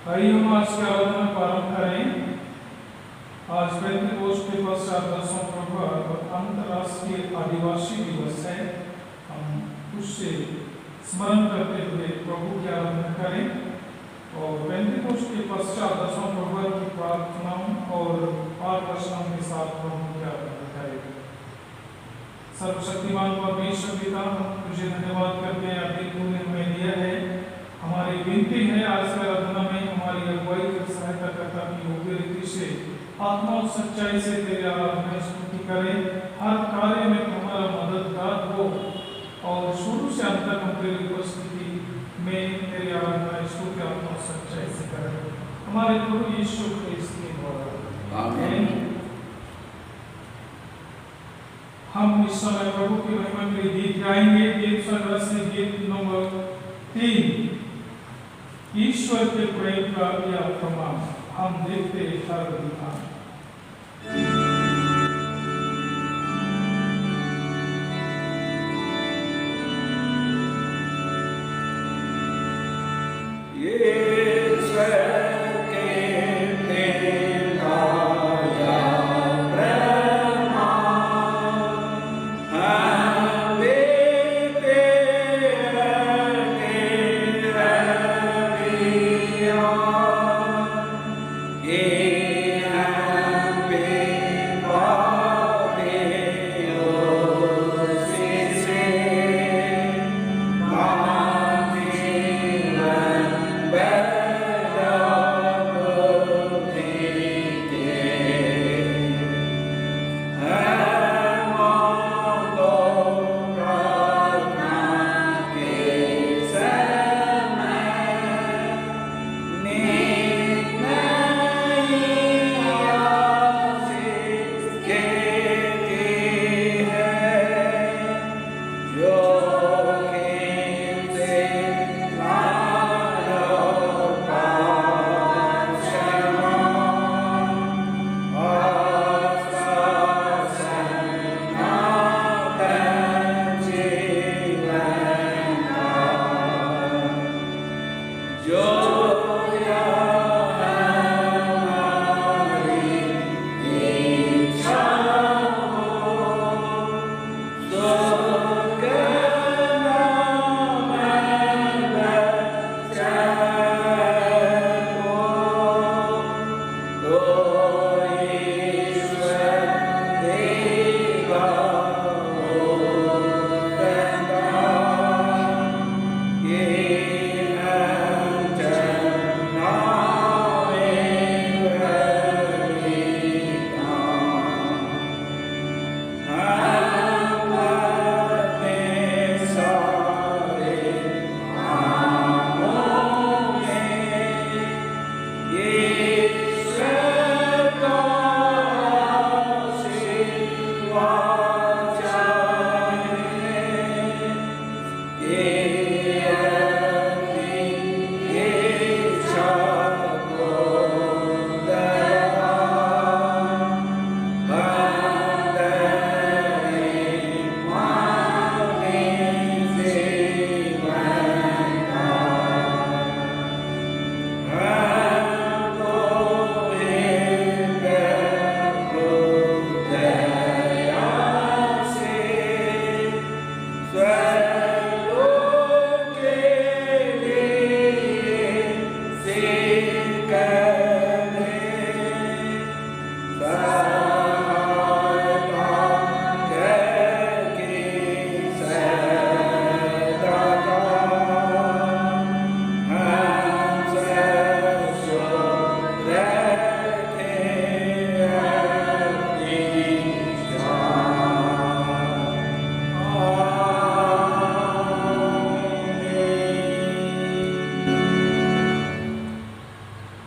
आइए हम आज की आराधना प्रारंभ करें। आज पेंटेकोस्ट के पश्चात 10वां प्रहर और अंतर्राष्ट्रीय आदिवासी दिवस है। हम उससे स्मरण करते हुए प्रभु की आराधना करें और पेंटेकोस्ट के पश्चात 10वां प्रहर की प्रार्थनाओं और पाठ वचनों के साथ प्रभु की आराधना करें। सर्वशक्तिमान परमेश्वर पिता, हम तुझे धन्यवाद करते हैं अभी तूने हमें दिया है। हमारी विनती है आज की आराधना में हमारी अगुवाई की सहायता करता कि योग्य रीति से आत्मा और सच्चाई से तेरी आराधना स्तुति करें। हर कार्य में हमारा मददगार हो और शुरू से अंत तक हम तेरी उपस्थिति में तेरी आराधना स्तुति आत्मा और सच्चाई से करें। हमारे प्रभु यीशु क्रिस्त के द्वारा आमीन। हम इस समय प्रभु की महिमा के लिए गीत गाएंगे। गीत संग्रह से गीत नंबर 3, ईश्वर के प्रेम का यह प्रमाण हम देखते हर विधान।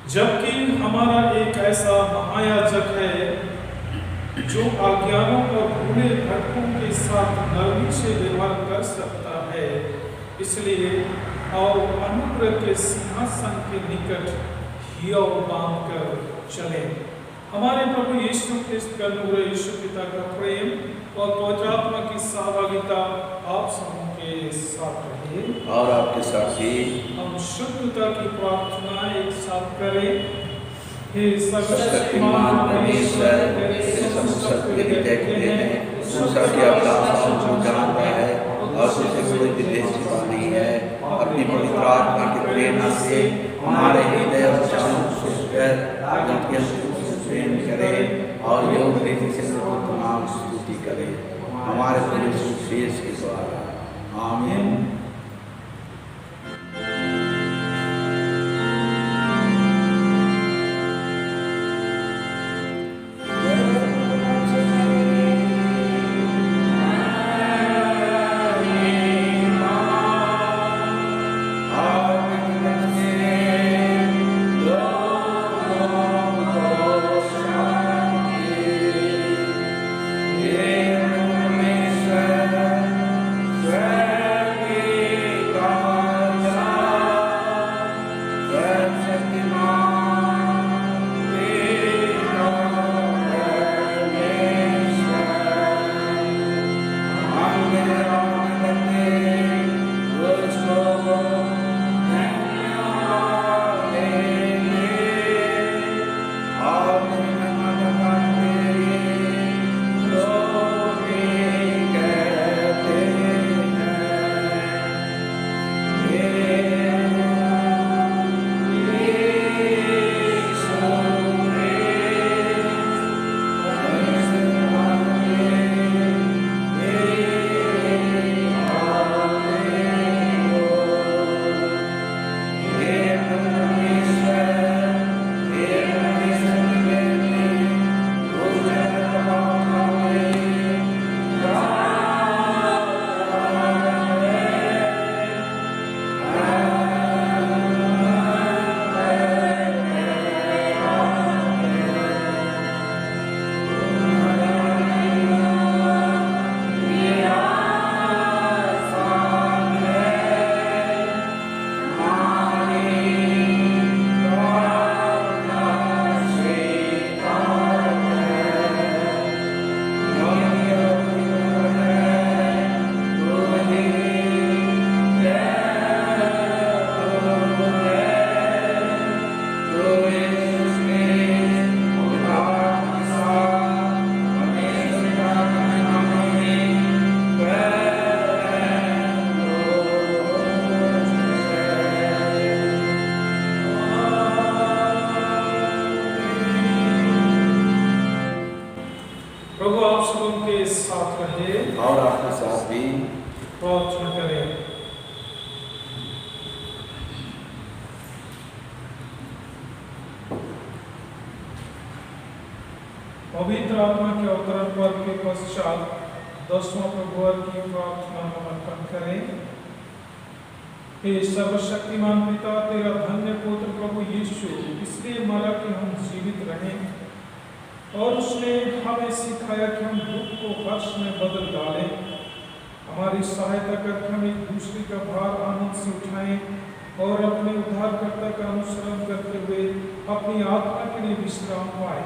जबकि हमारा एक ऐसा महायाजक है जो अज्ञानों और भूले भटकों के साथ नरमी से व्यवहार कर सकता है, इसलिए और अनुग्रह के सिंहासन के निकट हिया बांध कर चले। हमारे प्रभु यीशु क्रिस्त का अनुग्रह, यीशु पिता का प्रेम और पवित्र आत्मा की सहभागिता आप सबों के साथ रहे। रहे और आपके साथ भी। हम शुद्धता की प्रार्थना एक साथ करें। हे सर्वशक्तिमान परमेश्वर, तेरे सब सत्य देखते हैं, दूसरा की अभिलाषाओं को जानता है और तुझसे कोई विदेश छिपा नहीं है। अपनी पवित्र आत्मा की प्रेरणा से हमारे हृदय और चारों को प्रेम करें और योग रीति से प्रभु नाम स्तुति करें हमारे पूरे सुशेष के द्वारा। आमीन। और आपके साथ भी। प्रार्थना करें। पवित्र आत्मा के अवतरण पर्व के पश्चात 10वां प्रभुवार की प्रार्थना हम अर्पण करें। हे सर्वशक्तिमान पिता, तेरा धन्य पुत्र प्रभु यीशु इसलिए मरा कि हम जीवित रहें, और उसने हमें सिखाया कि हम दुख को हर्ष में बदल डालें। हमारी सहायता करके हम एक दूसरे का भार आनंद से उठाएं और अपने उद्धारकर्ता का अनुसरण करते हुए अपनी आत्मा के लिए विश्राम पाए।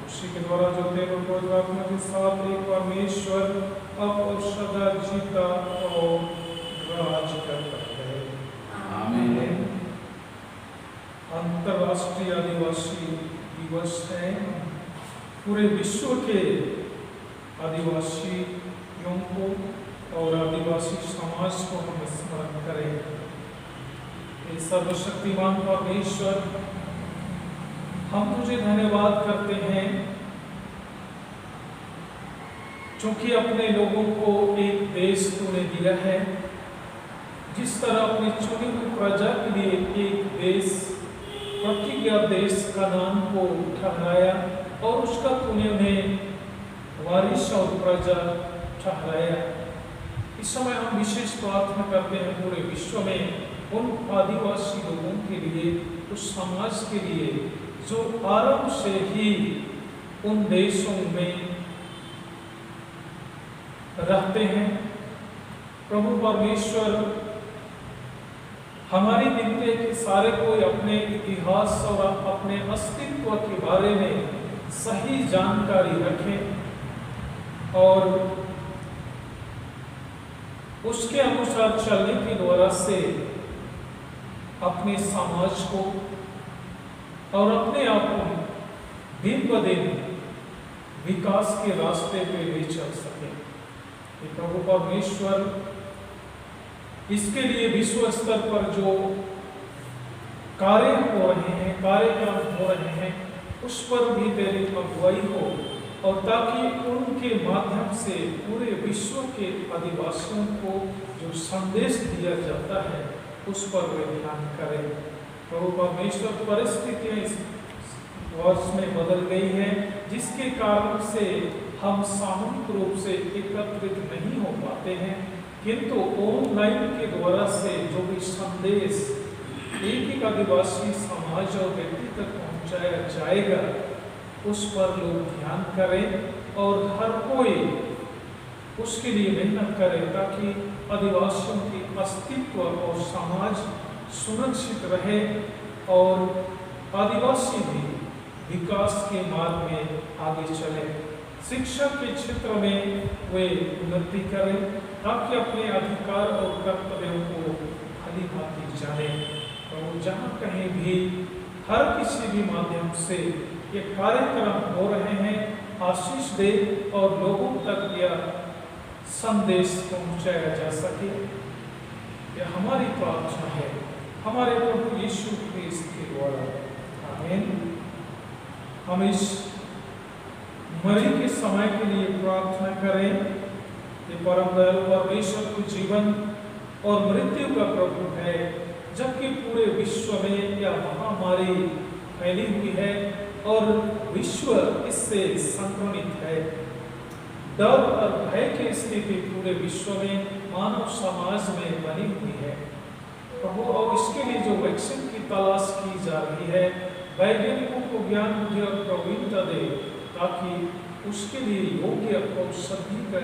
उसी के द्वारा जो देव और आत्मा के साथ एक परमेश्वर अब और सदा जीता और राज करता है। आमीन। अंतर्राष्ट्रीय आदिवासी दिवस है। पूरे विश्व के आदिवासियों को और आदिवासी समाज को हम स्मरण करें। हे सर्वशक्तिमान परमेश्वर, हम तुझे धन्यवाद करते हैं क्योंकि अपने लोगों को एक देश तूने दिया है। जिस तरह अपनी चुनी हुई प्रजा के लिए एक देश, प्रतिज्ञा देश का नाम को ठहराया और उसका तूने उन्हें वारिस और प्रजा ठहराया। इस समय हम विशेष प्रार्थना करते हैं पूरे विश्व में उन आदिवासी लोगों के लिए, उस समाज के लिए जो आरंभ से ही उन देशों में रहते हैं। प्रभु परमेश्वर, हमारी विनती है कि सारे कोई अपने इतिहास और अपने अस्तित्व के बारे में सही जानकारी रखें और उसके अनुसार चलने के द्वारा से अपने समाज को और अपने आप को दिन ब दिन विकास के रास्ते पे ले चल सके। प्रभु परमेश्वर इसके लिए विश्व स्तर पर जो कार्य हो रहे हैं, कार्यक्रम हो रहे हैं, उस पर भी तेरी अगुवाई हो, और ताकि उनके माध्यम से पूरे विश्व के आदिवासियों को जो संदेश दिया जाता है उस पर वे ध्यान करें। प्रभु परमेश्वर परिस्थितियाँ इस वर्ष में बदल गई हैं, जिसके कारण से हम सामूहिक रूप से एकत्रित नहीं हो पाते हैं, किंतु ऑनलाइन के द्वारा से जो भी संदेश एक एक आदिवासी समाज और व्यक्ति तक पहुंचाया जाएगा उस पर लोग ध्यान करें और हर कोई उसके लिए मेहनत करे, ताकि आदिवासियों की अस्तित्व और समाज सुरक्षित रहे और आदिवासी भी विकास के मार्ग में आगे चले। शिक्षा के क्षेत्र में वे उन्नति करें, ताकि अपने अधिकार और कर्तव्यों को भली भांति जाने। और जहाँ कहीं भी हर किसी भी माध्यम से ये कार्यक्रम हो रहे हैं, आशीष दे और लोगों तक यह संदेश पहुंचाया जा सके। यह हमारी प्रार्थना है हमारे प्रभु यीशु ख्रीस्त के द्वारा, आमीन। हम इस मरी के समय के लिए प्रार्थना करें। ये परम दयालु परमेश्वर को जीवन और मृत्यु का प्रभु है, जबकि पूरे विश्व में यह महामारी फैली हुई है और विश्व इससे संक्रमित है। डर और भय की स्थिति पूरे विश्व में मानव समाज में बनी हुई है प्रभु, और इसके लिए जो वैक्सीन की तलाश की जा रही है, वैज्ञानिकों को ज्ञान बुद्धि और प्रवीणता दे, ताकि उसके लिए योग्य औषधि का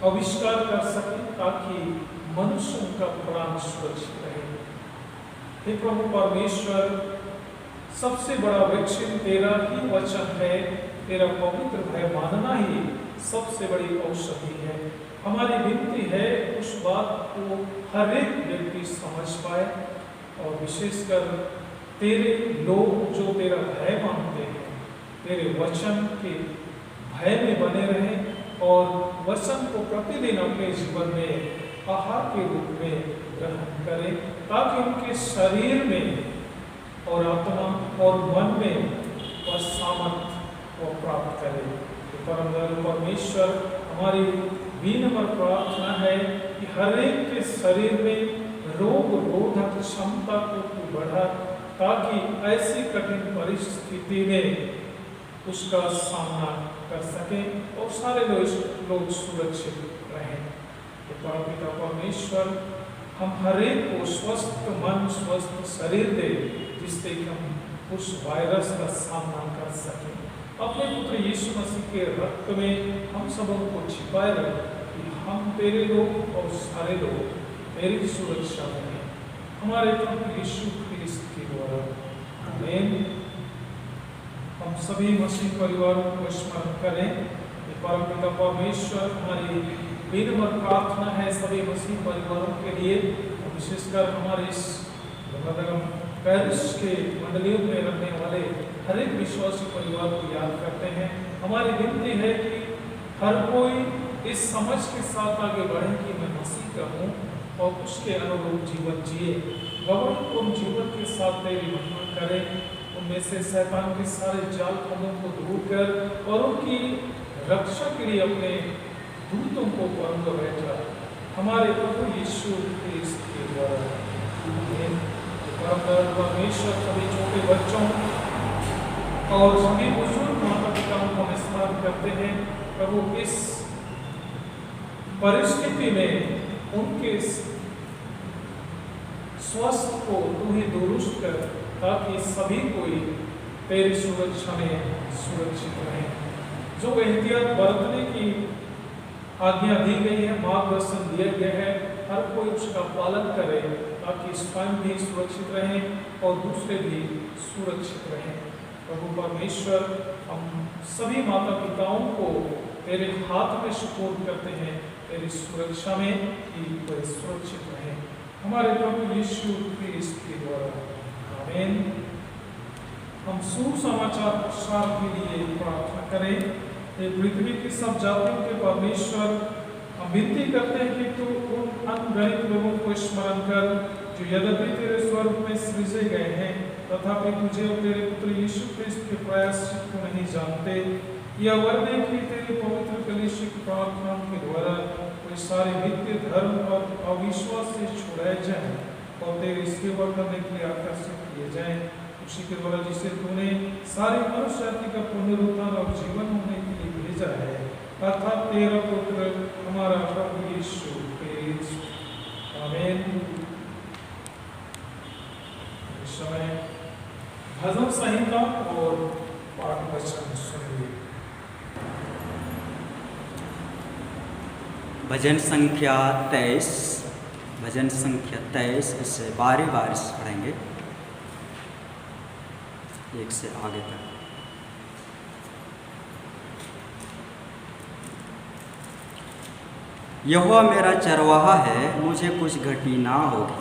आविष्कार कर सके, ताकि मनुष्यों का प्राण सुरक्षित रहे। हे प्रभु परमेश्वर, सबसे बड़ा वैक्सीन तेरा ही वचन है, तेरा पवित्र भय मानना ही सबसे बड़ी औषधि है। हमारी विनती है उस बात को हर एक व्यक्ति समझ पाए, और विशेषकर तेरे लोग जो तेरा भय मानते हैं, तेरे वचन के भय में बने रहें और वचन को प्रतिदिन अपने जीवन में आहार के रूप में ग्रहण करें, ताकि उनके शरीर में और आत्मा और मन में वह सामर्थ्य वो प्राप्त करें। तो परम दयालु परमेश्वर, हमारी विनम्र प्रार्थना है कि हर एक के शरीर में रोग रोधक क्षमता को तू बढ़ा, ताकि ऐसी कठिन परिस्थिति में उसका सामना कर सकें और सारे लोग सुरक्षित रहें। तो परमपिता परमेश्वर, हम हर एक को स्वस्थ मन स्वस्थ शरीर दे, जिससे कि हम उस वायरस का सामना कर सकें। अपने पुत्र यीशु मसीह के रक्त में हम सबों को छिपाए रख, कि हम तेरे लोग और सारे लोग तेरी सुरक्षा में हैं। हमारे प्रभु यीशु ख्रीस्त के द्वारा, आमीन। हम सभी मसीह परिवारों को स्मरण करें। परमपिता परमेश्वर, हमारी विनम्र प्रार्थना है सभी मसीह परिवारों के लिए, विशेषकर हमारे इस पेरिस के मंडलियों में रहने वाले हर एक विश्वासी परिवार को याद करते हैं। हमारी विनती है कि हर कोई इस समझ के साथ आगे बढ़े कि मैं मसीह का हूँ और उसके अनुरूप जीवन जिए, गौरवपूर्ण जीवन के साथ तेरी महिमा करें, उनमें से शैतान के सारे जाल फंदों को दूर कर और उनकी रक्षा के लिए अपने दूतों को परम बैठा, हमारे प्रभु यीशु ख्रीस्त के द्वारा, आमीन। परमेश्वर, सभी छोटे बच्चों और सभी बुजुर्ग माता पिताओं को हम स्मरण करते हैं। प्रभु, इस परिस्थिति में उनके स्वास्थ्य को तू ही दुरुस्त कर, ताकि सभी कोई तेरी सुरक्षा में सुरक्षित रहे। जो एहतियात बरतने की आज्ञा दी गई है, मार्गदर्शन दिया गया है, हर कोई उसका पालन करे, ताकि स्वयं भी सुरक्षित रहें और दूसरे भी सुरक्षित रहें। प्रभु परमेश्वर, हम सभी माता पिताओं को तेरे हाथ में सुपुर्द करते हैं, तेरी सुरक्षा में कि वह सुरक्षित रहे हमारे प्रभु यीशु क्रिस्ट के द्वारा। आमीन। हम सुसमाचार प्रसार के लिए प्रार्थना करें। ये पृथ्वी की सब जातियों के परमेश्वर, हम विनती करते हैं कि तू उन अनगणित लोगों को स्मरण कर जो यद्यपि तेरे स्वरूप में सृजे गए हैं तथापि तुझे और तेरे पुत्र यीशु क्रिस्त के प्रायश्चित को नहीं जानते। यह वरने कि तेरे पवित्र कलीसिया की प्रार्थना के द्वारा वे सारे मिथ्य धर्म और अविश्वास से छुड़ाए जाएं और तेरी सेवा करने के लिए आकर्षित किए जाएं। उसी के द्वारा जिसे तूने सारी मनुष्य जाति का पुनरुत्थान और जीवन होने के लिए भेजा है, अर्थात तेरा पुत्र हमारा प्रभु यीशु क्रिस्त। आमीन। इस समय भजन संहिता और पाठ वचन सुनिए। भजन संख्या 23, भजन संख्या 23 इससे बारी पढ़ेंगे, एक से आगे तक। यहोवा मेरा चरवाहा है, मुझे कुछ घटी ना होगी।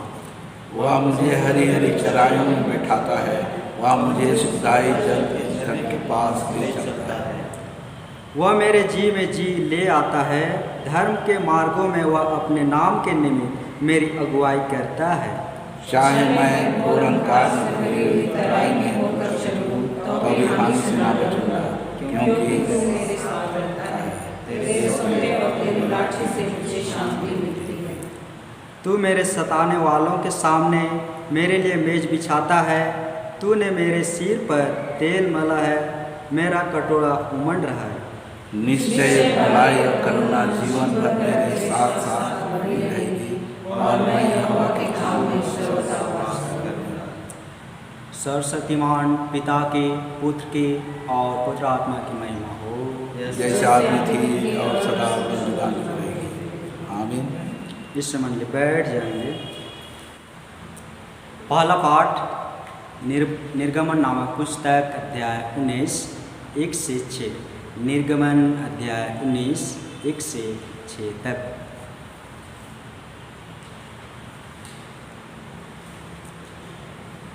वह मुझे हरी हरी चराइयों में बैठाता है, वह मुझे सुखदाई जल के झरने के पास ले चलता है। वह मेरे जी में जी ले आता है, धर्म के मार्गों में वह अपने नाम के निमित्त मेरी अगुवाई करता है। चाहे मैं घोर अंधकार में तराई में होकर चलूं तो भी हानि से ना बचूंगा, क्योंकि तू मेरे साथ रहता है, तेरे सत्य और तेरी लाठी से मुझे शांति मिलती है। तू मेरे सताने वालों के सामने मेरे लिए मेज बिछाता है। तूने मेरे सिर पर तेल मला है, मेरा कटोरा उमड़ रहा है। निश्चय भलाई और करुणा जीवन भर मेरे साथ साथ बनी रहेगी और मैं यहोवा के धाम में सर्वदा वास करूंगा। सर्वशक्तिमान पिता के, पुत्र के और पवित्र आत्मा की महिमा हो, जैसे आदि थी और सदा बलिदान रहेगी। आमीन। इस समय लिए बैठ जाएंगे। पहला पाठ निर्गमन नामक पुस्तक अध्याय 19 1 से 6। निर्गमन अध्याय 19 1 से 6 तक।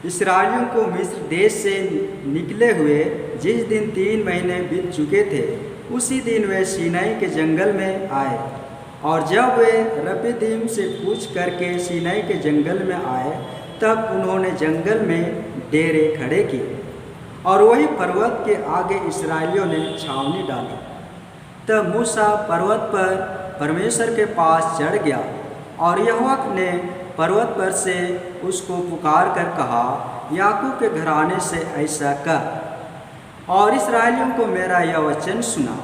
इस्राएलियों को मिस्र देश से निकले हुए जिस दिन 3 महीने बीत चुके थे, उसी दिन वे सीनाई के जंगल में आए। और जब वे रपीदीम से कूच करके सीनाई के जंगल में आए, तब उन्होंने जंगल में डेरे खड़े किए और वही पर्वत के आगे इस्राएलियों ने छावनी डाली। तब मूसा पर्वत पर परमेश्वर के पास चढ़ गया और यहोवा ने पर्वत पर से उसको पुकार कर कहा, याकूब के घराने से ऐसा कर और इस्राएलियों को मेरा यह वचन सुना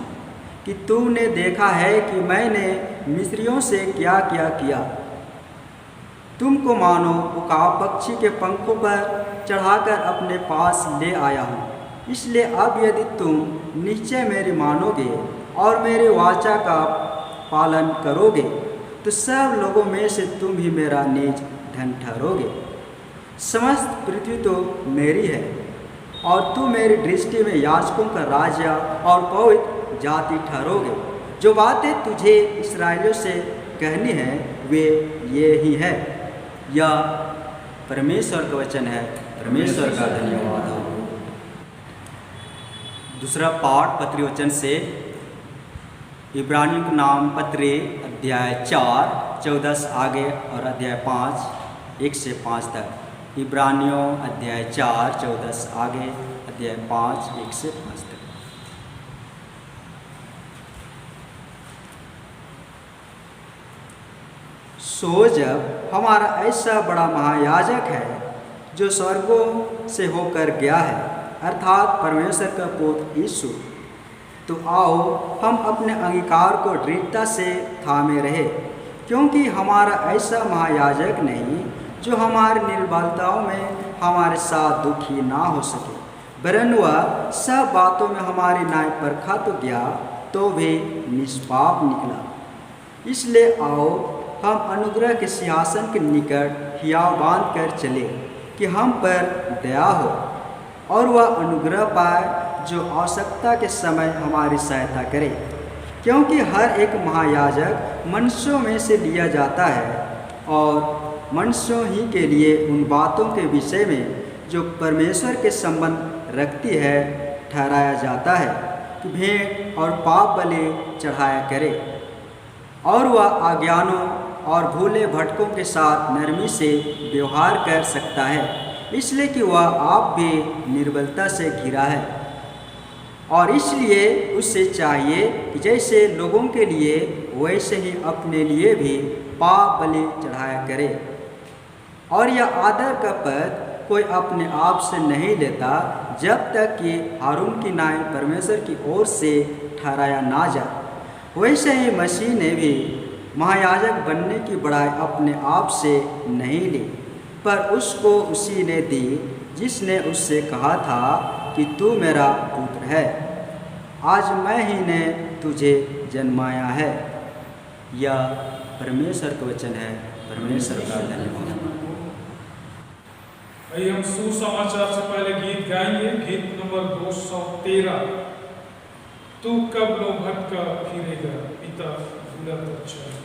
कि तूने देखा है कि मैंने मिस्रियों से क्या क्या किया। तुमको मानो उकाब पक्षी के पंखों पर चढ़ाकर अपने पास ले आया हूँ। इसलिए अब यदि तुम निश्चय मेरी मानोगे और मेरी वाचा का पालन करोगे, तो सब लोगों में से तुम ही मेरा निज धन ठहरोगे। समस्त पृथ्वी तो मेरी है और तुम मेरी दृष्टि में याजकों का राज्य और पवित्र जाति ठहरोगे। जो बातें तुझे इस्राएलियों से कहनी है वे ये ही है। यह परमेश्वर का वचन है। परमेश्वर का धन्यवाद हो। दूसरा पाठ पत्री वचन से इब्रानियों के नाम पत्री अध्याय 4 14 से आगे और अध्याय 5 1 से 5 तक। इब्रानियों अध्याय 4 14 से आगे, अध्याय 5 1 से 5 तक। सो जब हमारा ऐसा बड़ा महायाजक है जो स्वर्गों से होकर गया है, अर्थात परमेश्वर का पुत्र यीशु, तो आओ हम अपने अंगीकार को दृढ़ता से थामे रहे, क्योंकि हमारा ऐसा महायाजक नहीं जो हमारी निर्बलताओं में हमारे साथ दुखी ना हो सके, वरन वह सब बातों में हमारी न्याय परखा तो गया तो भी निष्पाप निकला। इसलिए आओ हम अनुग्रह के सिंहासन के निकट हियाव बांध कर चले कि हम पर दया हो और वह अनुग्रह पाए जो आवश्यकता के समय हमारी सहायता करे। क्योंकि हर एक महायाजक मनुष्यों में से लिया जाता है और मनुष्यों ही के लिए उन बातों के विषय में जो परमेश्वर के संबंध रखती है ठहराया जाता है कि भेंट और पाप बलि चढ़ाया करे। और वह अज्ञानों और भूले भटकों के साथ नरमी से व्यवहार कर सकता है, इसलिए कि वह आप भी निर्बलता से घिरा है। और इसलिए उससे चाहिए कि जैसे लोगों के लिए वैसे ही अपने लिए भी पाप बलि चढ़ाया करे। और यह आदर का पद कोई अपने आप से नहीं लेता जब तक कि हारून की नाई परमेश्वर की ओर से ठहराया ना जाए। वैसे ही मसीह ने भी महायाजक बनने की बड़ाई अपने आप से नहीं ली, पर उसको उसी ने दी जिसने उससे कहा था कि तू मेरा पुत्र है, आज मैं ही ने तुझे जन्माया है। यह परमेश्वर का वचन है। परमेश्वर का धन्यवाद। आइए हम सुसमाचार से पहले गीत गाएंगे। गीत नंबर 213, तू कब लो भटका फिरेगा पिता भूला तो अच्छा।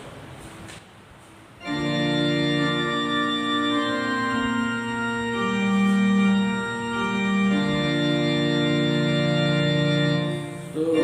No.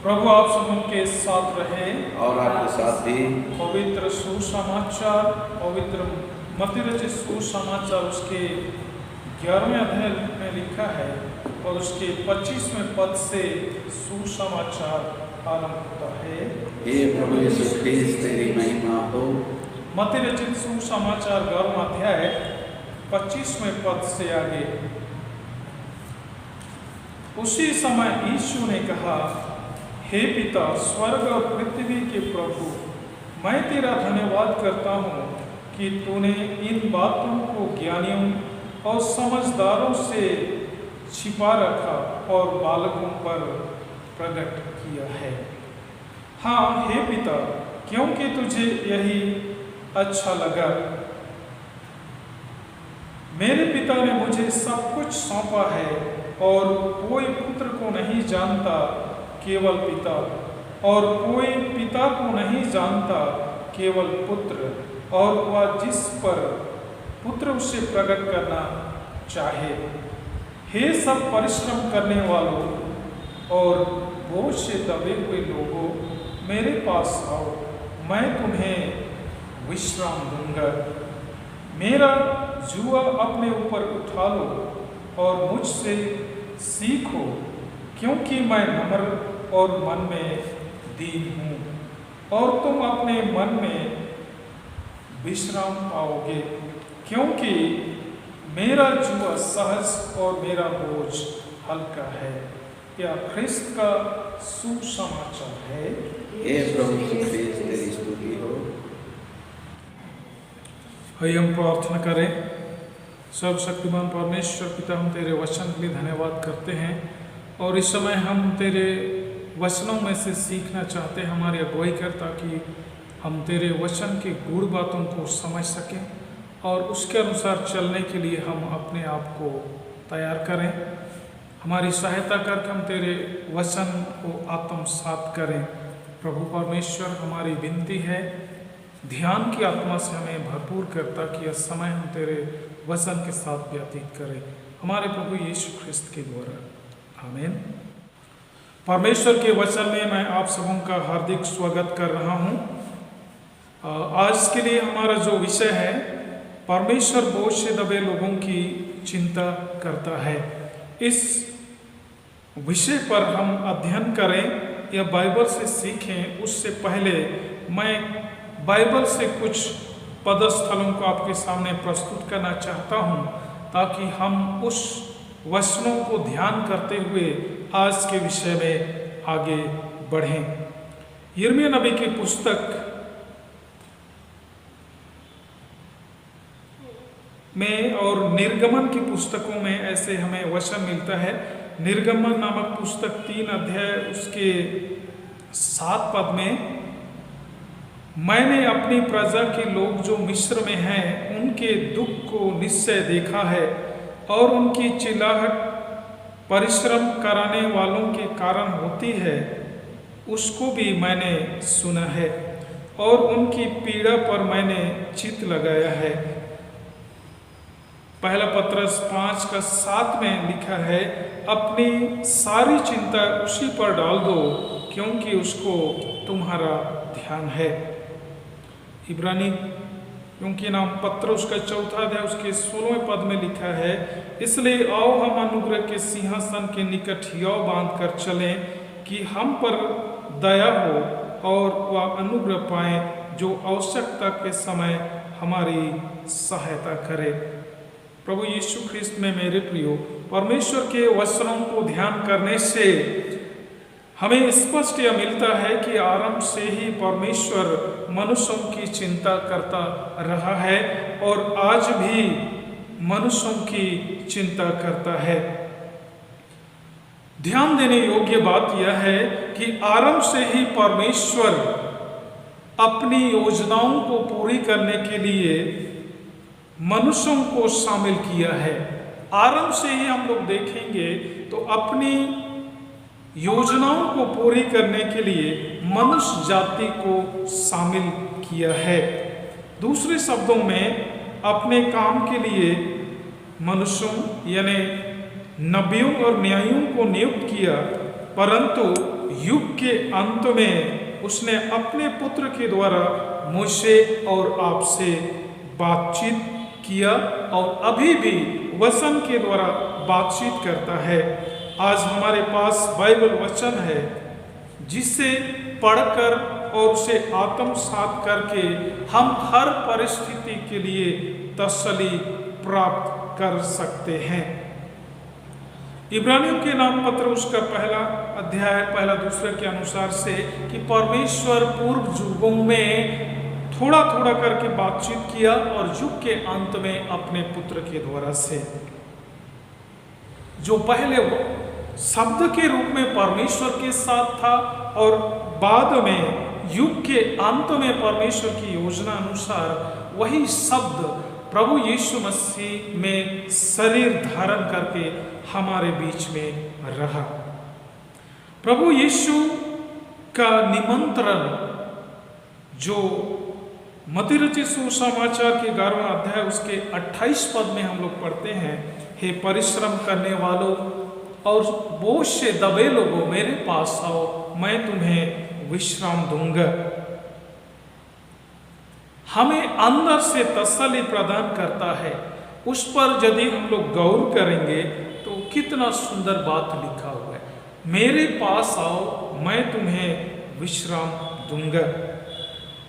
प्रभु आप सबों के साथ रहे और आपके साथ भी। पवित्र सुसमाचार, पवित्र मत्ती रचित सुसमाचार उसके 11वें अध्याय में लिखा है और उसके 25वें पद से सुसमाचार आरंभ होता है। हे प्रभु यीशु ख्रिस्त तेरी महिमा हो। मत्ती रचित सुसमाचार 11वां अध्याय 25वें पद से आगे। उसी समय यीशु ने कहा, हे पिता, स्वर्ग और पृथ्वी के प्रभु, मैं तेरा धन्यवाद करता हूँ कि तूने इन बातों को ज्ञानियों और समझदारों से छिपा रखा और बालकों पर प्रकट किया है। हाँ हे पिता, क्योंकि तुझे यही अच्छा लगा। मेरे पिता ने मुझे सब कुछ सौंपा है और कोई पुत्र को नहीं जानता केवल पिता, और कोई पिता को नहीं जानता केवल पुत्र, और वह जिस पर पुत्र उसे प्रकट करना चाहे। हे सब परिश्रम करने वालों और बोझ से दबे हुए लोगों, मेरे पास आओ, मैं तुम्हें विश्राम दूंगा। मेरा जुआ अपने ऊपर उठा लो और मुझसे सीखो, क्योंकि मैं नम्र और मन में दीन हूँ, और तुम अपने मन में विश्राम पाओगे, क्योंकि मेरा जुआ सहज और मेरा बोझ हल्का है। यह ख्रिस्त का सुसमाचार है। हे प्रभु यीशु ख्रिस्त तेरी स्तुति हो। आइए हम प्रार्थना करें। सर्वशक्तिमान परमेश्वर पिता, हम तेरे वचन के लिए धन्यवाद करते हैं और इस समय हम तेरे वचनों में से सीखना चाहते हैं। हमारी अगुवाई कर ताकि हम तेरे वचन की गूढ़ बातों को समझ सकें और उसके अनुसार चलने के लिए हम अपने आप को तैयार करें। हमारी सहायता करके हम तेरे वचन को आत्मसात करें। प्रभु परमेश्वर, हमारी विनती है, ध्यान की आत्मा से हमें भरपूर कर ताकि यह समय हम तेरे वचन के साथ व्यतीत करें, हमारे प्रभु यीशु ख्रिस्त के द्वारा, आमीन। परमेश्वर के वचन में मैं आप सबों का हार्दिक स्वागत कर रहा हूँ। आज के लिए हमारा जो विषय है, परमेश्वर बोझ से दबे लोगों की चिंता करता है। इस विषय पर हम अध्ययन करें या बाइबल से सीखें, उससे पहले मैं बाइबल से कुछ पदस्थलों को आपके सामने प्रस्तुत करना चाहता हूं, ताकि हम उस वचनों को ध्यान करते हुए आज के विषय में आगे बढ़ें। यिर्मयाह नबी की पुस्तक में और निर्गमन की पुस्तकों में ऐसे हमें वचन मिलता है। निर्गमन नामक पुस्तक 3 अध्याय उसके 7 पद में, मैंने अपनी प्रजा के लोग जो मिस्र में हैं उनके दुख को निश्चय देखा है और उनकी चिल्लाहट परिश्रम कराने वालों के कारण होती है, उसको भी मैंने सुना है और उनकी पीड़ा पर मैंने चित्त लगाया है। पहला पत्रस 5:7 में लिखा है, अपनी सारी चिंता उसी पर डाल दो क्योंकि उसको तुम्हारा ध्यान है। इब्रानी क्योंकि नाम पत्र उसका 4 अध्याय उसके 16वें पद में लिखा है, इसलिए आओ हम अनुग्रह के सिंहासन के निकट हियाव बांध कर चलें कि हम पर दया हो और वह अनुग्रह पाए जो आवश्यकता के समय हमारी सहायता करे। प्रभु यीशु ख्रिस्त में मेरे प्रियो, परमेश्वर के वचनों को ध्यान करने से हमें स्पष्ट यह मिलता है कि आरंभ से ही परमेश्वर मनुष्यों की चिंता करता रहा है और आज भी मनुष्यों की चिंता करता है। ध्यान देने योग्य बात यह है कि आरंभ से ही परमेश्वर अपनी योजनाओं को पूरी करने के लिए मनुष्यों को शामिल किया है। आरंभ से ही हम लोग देखेंगे तो अपनी योजनाओं को पूरी करने के लिए मनुष्य जाति को शामिल किया है। दूसरे शब्दों में, अपने काम के लिए मनुष्यों यानी नबियों और न्यायियों को नियुक्त किया परंतु युग के अंत में उसने अपने पुत्र के द्वारा मुझसे और आपसे बातचीत किया और अभी भी वचन के द्वारा बातचीत करता है। आज हमारे पास बाइबल वचन है जिसे पढ़कर और उसे आत्मसात करके हम हर परिस्थिति के लिए तसल्ली प्राप्त कर सकते हैं। इब्रानियों के नाम पत्र उसका पहला अध्याय पहला दूसरे के अनुसार से कि परमेश्वर पूर्व युगों में थोड़ा थोड़ा करके बातचीत किया और युग के अंत में अपने पुत्र के द्वारा से, जो पहले शब्द के रूप में परमेश्वर के साथ था और बाद में युग के अंत में परमेश्वर की योजना अनुसार वही शब्द प्रभु यीशु मसीह में शरीर धारण करके हमारे बीच में रहा। प्रभु यीशु का निमंत्रण जो मत्ती रचित सुसमाचार के 11वां अध्याय उसके 28 पद में हम लोग पढ़ते हैं, हे परिश्रम करने वालों और बोझ से दबे लोगों मेरे पास आओ, मैं तुम्हें विश्राम दूंगा। हमें अंदर से तसल्ली प्रदान करता है। उस पर यदि हम लोग गौर करेंगे तो कितना सुंदर बात लिखा हुआ है, मेरे पास आओ मैं तुम्हें विश्राम दूंगा।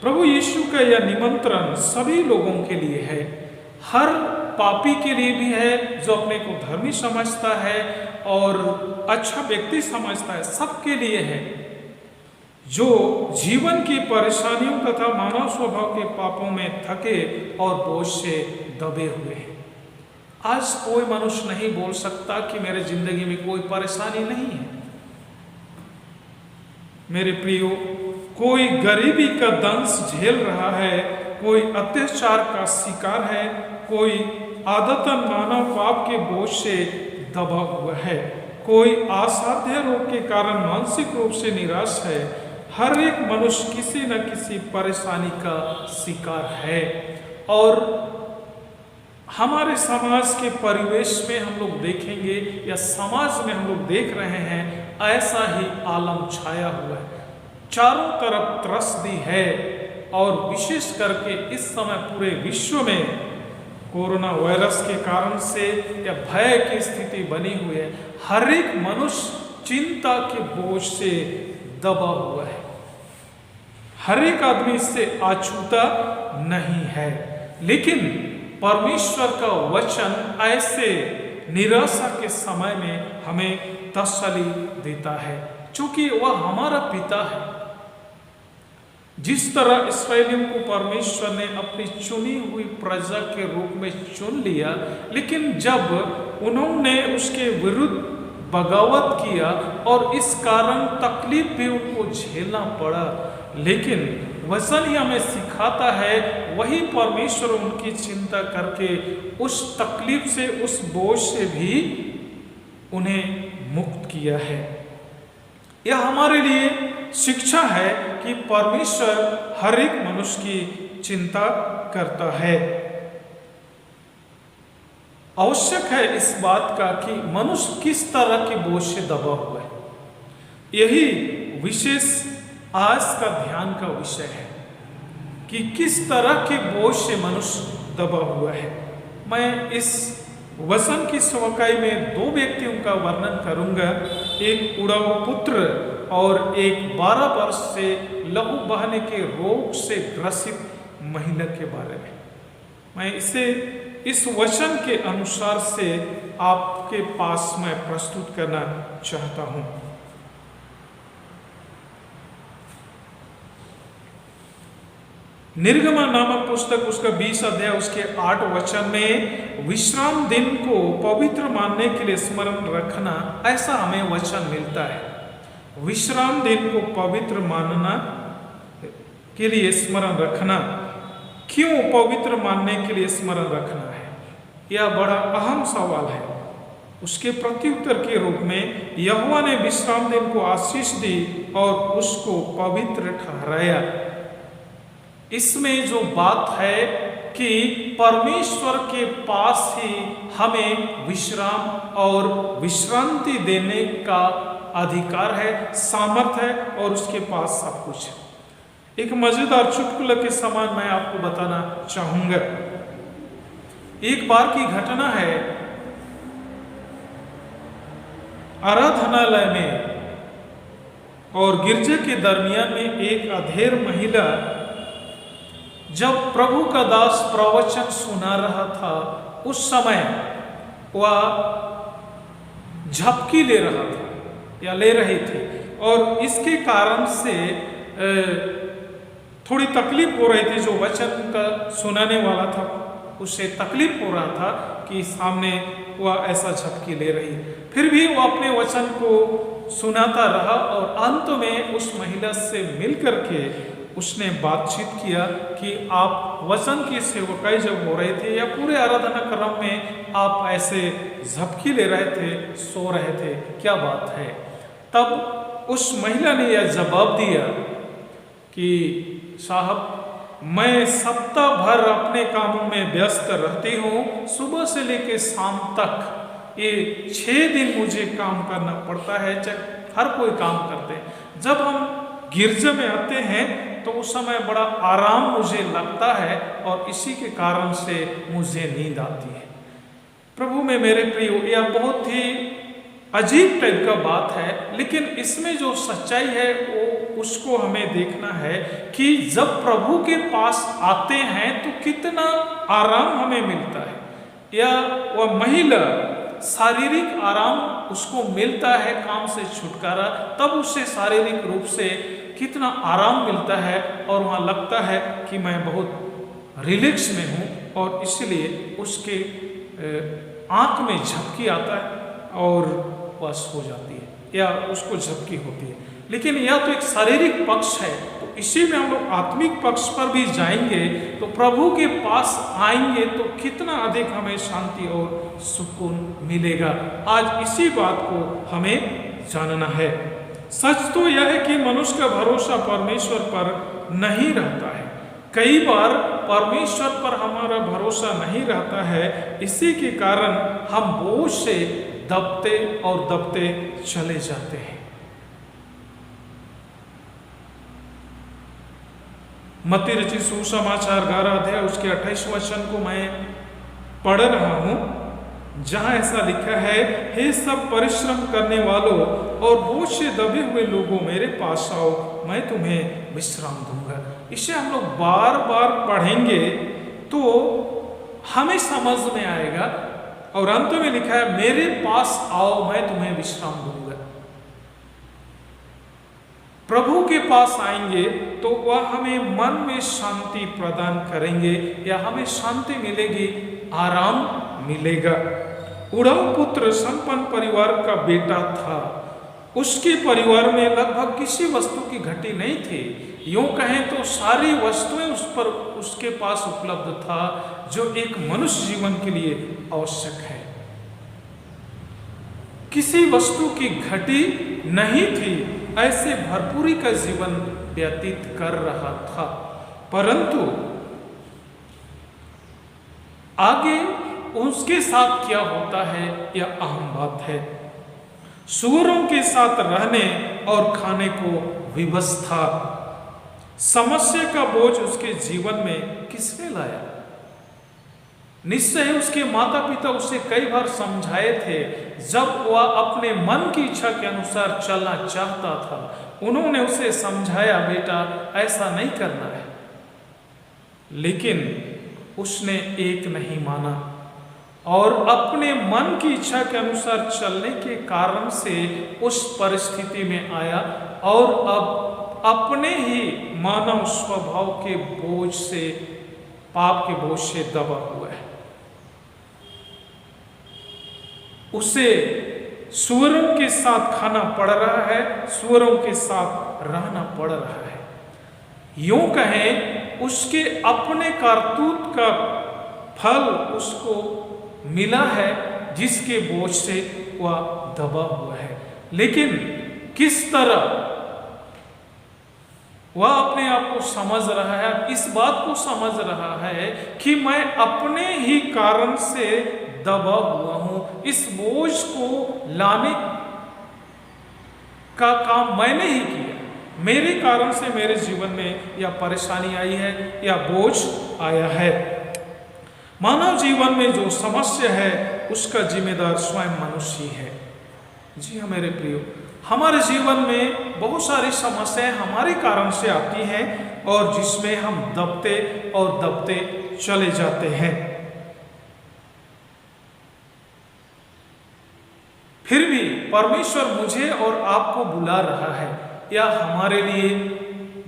प्रभु यीशु का यह निमंत्रण सभी लोगों के लिए है, हर पापी के लिए भी है जो अपने को धर्मी समझता है और अच्छा व्यक्ति समझता है, सबके लिए है जो जीवन की परेशानियों तथा मानव स्वभाव के पापों में थके और बोझ से दबे हुए हैं। आज कोई मनुष्य नहीं बोल सकता कि मेरे जिंदगी में कोई परेशानी नहीं है। मेरे प्रियो, कोई गरीबी का दंश झेल रहा है, कोई अत्याचार का शिकार है, कोई आदतन मानव पाप के बोझ से दबा हुआ है, कोई असाध्य रोग के कारण मानसिक रूप से निराश है। हर एक मनुष्य किसी न किसी परेशानी का शिकार है और हमारे समाज के परिवेश में हम लोग देखेंगे या समाज में हम लोग देख रहे हैं, ऐसा ही आलम छाया हुआ है, चारों तरफ त्रस्ती है और विशेष करके इस समय पूरे विश्व में कोरोना वायरस के कारण से या भय की स्थिति बनी हुई है। हर एक मनुष्य चिंता के बोझ से दबा हुआ है, हर एक आदमी इससे अछूता नहीं है, लेकिन परमेश्वर का वचन ऐसे निराशा के समय में हमें तसल्ली देता है, क्योंकि वह हमारा पिता है। जिस तरह इस्राएलियों को परमेश्वर ने अपनी चुनी हुई प्रजा के रूप में चुन लिया, लेकिन जब उन्होंने उसके विरुद्ध बगावत किया और इस कारण तकलीफ भी उनको झेलना पड़ा, लेकिन वचन ही हमें सिखाता है वही परमेश्वर उनकी चिंता करके उस तकलीफ से, उस बोझ से भी उन्हें मुक्त किया है। यह हमारे लिए शिक्षा है कि परमेश्वर हर एक मनुष्य की चिंता करता है। आवश्यक है इस बात का कि मनुष्य किस तरह के बोझ से दबा हुआ है, यही विशेष आज का ध्यान का विषय है कि किस तरह के बोझ से मनुष्य दबा हुआ है। मैं इस वचन की सवकाई में दो व्यक्तियों का वर्णन करूंगा, एक उड़ाऊ पुत्र और एक 12 वर्ष से लहू बहने के रोग से ग्रसित महिला के बारे में। मैं इसे इस वचन के अनुसार से आपके पास मैं प्रस्तुत करना चाहता हूं। निर्गमा नामक पुस्तक उसका 20 अध्याय उसके 8 वचन में विश्राम दिन को पवित्र मानने के लिए स्मरण रखना, ऐसा हमें वचन मिलता है। विश्राम दिन को पवित्र मानना के लिए स्मरण रखना, क्यों पवित्र मानने के लिए स्मरण रखना है, यह बड़ा अहम सवाल है। उसके प्रत्युत्तर के रूप में यहोवा ने विश्राम दिन को आशीष दी और उसको पवित्र ठहराया। इसमें जो बात है कि परमेश्वर के पास ही हमें विश्राम और विश्रांति देने का अधिकार है, सामर्थ है और उसके पास सब कुछ है। एक मजेदार चुटकुला के समान मैं आपको बताना चाहूंगा। एक बार की घटना है, आराधनालय में और गिरजे के दरमियान में एक अधेड़ महिला जब प्रभु का दास प्रवचन सुना रहा था, उस समय वह झपकी ले रहा था या ले रही थी और इसके कारण से थोड़ी तकलीफ हो रही थी। जो वचन का सुनाने वाला था उससे तकलीफ हो रहा था कि सामने वह ऐसा झपकी ले रही। फिर भी वो अपने वचन को सुनाता रहा और अंत में उस महिला से मिलकर के उसने बातचीत किया कि आप वचन की सेवकाई जब हो रहे थे या पूरे आराधना क्रम में आप ऐसे झपकी ले रहे थे, सो रहे थे, क्या बात है? तब उस महिला ने यह जवाब दिया कि साहब, मैं सप्ताह भर अपने कामों में व्यस्त रहती हूँ, सुबह से लेकर शाम तक ये 6 दिन मुझे काम करना पड़ता है। हर कोई काम करते हैं। जब हम गिरजे में आते हैं तो उस समय बड़ा आराम मुझे लगता है और इसी के कारण से मुझे नींद आती है। प्रभु में मेरे प्रियो, यह बहुत ही अजीब टाइप का बात है, लेकिन इसमें जो सच्चाई है वो उसको हमें देखना है कि जब प्रभु के पास आते हैं तो कितना आराम हमें मिलता है। या वह महिला शारीरिक आराम उसको मिलता है, काम से छुटकारा, तब उससे शारीरिक रूप से कितना आराम मिलता है और वहाँ लगता है कि मैं बहुत रिलैक्स में हूँ और इसलिए उसके आँख में झपकी आता है और वह सो जाती है या उसको झपकी होती है। लेकिन यह तो एक शारीरिक पक्ष है, तो इसी में हम लोग आत्मिक पक्ष पर भी जाएंगे तो प्रभु के पास आएंगे तो कितना अधिक हमें शांति और सुकून मिलेगा। आज इसी बात को हमें जानना है। सच तो यह है कि मनुष्य का भरोसा परमेश्वर पर नहीं रहता है। कई बार परमेश्वर पर हमारा भरोसा नहीं रहता है, इसी के कारण हम बोझ से दबते और दबते चले जाते हैं। मत्ती रचित सुसमाचार 11 अध्याय उसके 28 वचन को मैं पढ़ रहा हूं, जहां ऐसा लिखा है, हे सब परिश्रम करने वालों और बोझ से दबे हुए लोगों, मेरे पास आओ, मैं तुम्हें विश्राम दूंगा। इसे हम लोग बार बार पढ़ेंगे तो हमें समझ में आएगा। और अंत में लिखा है, मेरे पास आओ, मैं तुम्हें विश्राम दूंगा। प्रभु के पास आएंगे तो वह हमें मन में शांति प्रदान करेंगे या हमें शांति मिलेगी, आराम मिलेगा। उड़ाऊ पुत्र संपन्न परिवार का बेटा था। उसके परिवार में लगभग किसी वस्तु की घटी नहीं थी। यूं कहें तो सारी वस्तुएं उस पर उसके पास उपलब्ध था जो एक मनुष्य जीवन के लिए आवश्यक है। किसी वस्तु की घटी नहीं थी, ऐसे भरपूरी का जीवन व्यतीत कर रहा था। परंतु आगे उसके साथ क्या होता है यह अहम बात है। सूअरों के साथ रहने और खाने को विवश था। समस्या का बोझ उसके जीवन में किसने लाया? निश्चय उसके माता पिता उसे कई बार समझाए थे। जब वह अपने मन की इच्छा के अनुसार चलना चाहता था, उन्होंने उसे समझाया, बेटा ऐसा नहीं करना है। लेकिन उसने एक नहीं माना और अपने मन की इच्छा के अनुसार चलने के कारण से उस परिस्थिति में आया और अब अपने ही मानव स्वभाव के बोझ से, पाप के बोझ से दबा हुआ है। उसे सूअरों के साथ खाना पड़ रहा है, सूअरों के साथ रहना पड़ रहा है। यूं कहें उसके अपने कारतूत का फल उसको मिला है, जिसके बोझ से वह दबा हुआ है। लेकिन किस तरह वह अपने आप को समझ रहा है, इस बात को समझ रहा है कि मैं अपने ही कारण से दबा हुआ हूं। इस बोझ को लाने का काम मैंने ही किया, मेरे कारण से मेरे जीवन में यह परेशानी आई है, यह बोझ आया है। मानव जीवन में जो समस्या है उसका जिम्मेदार स्वयं मनुष्य ही है। जी हाँ मेरे प्रियो, हमारे जीवन में बहुत सारी समस्याएं हमारे कारण से आती हैं और जिसमें हम दबते और दबते चले जाते हैं। फिर भी परमेश्वर मुझे और आपको बुला रहा है। यह हमारे लिए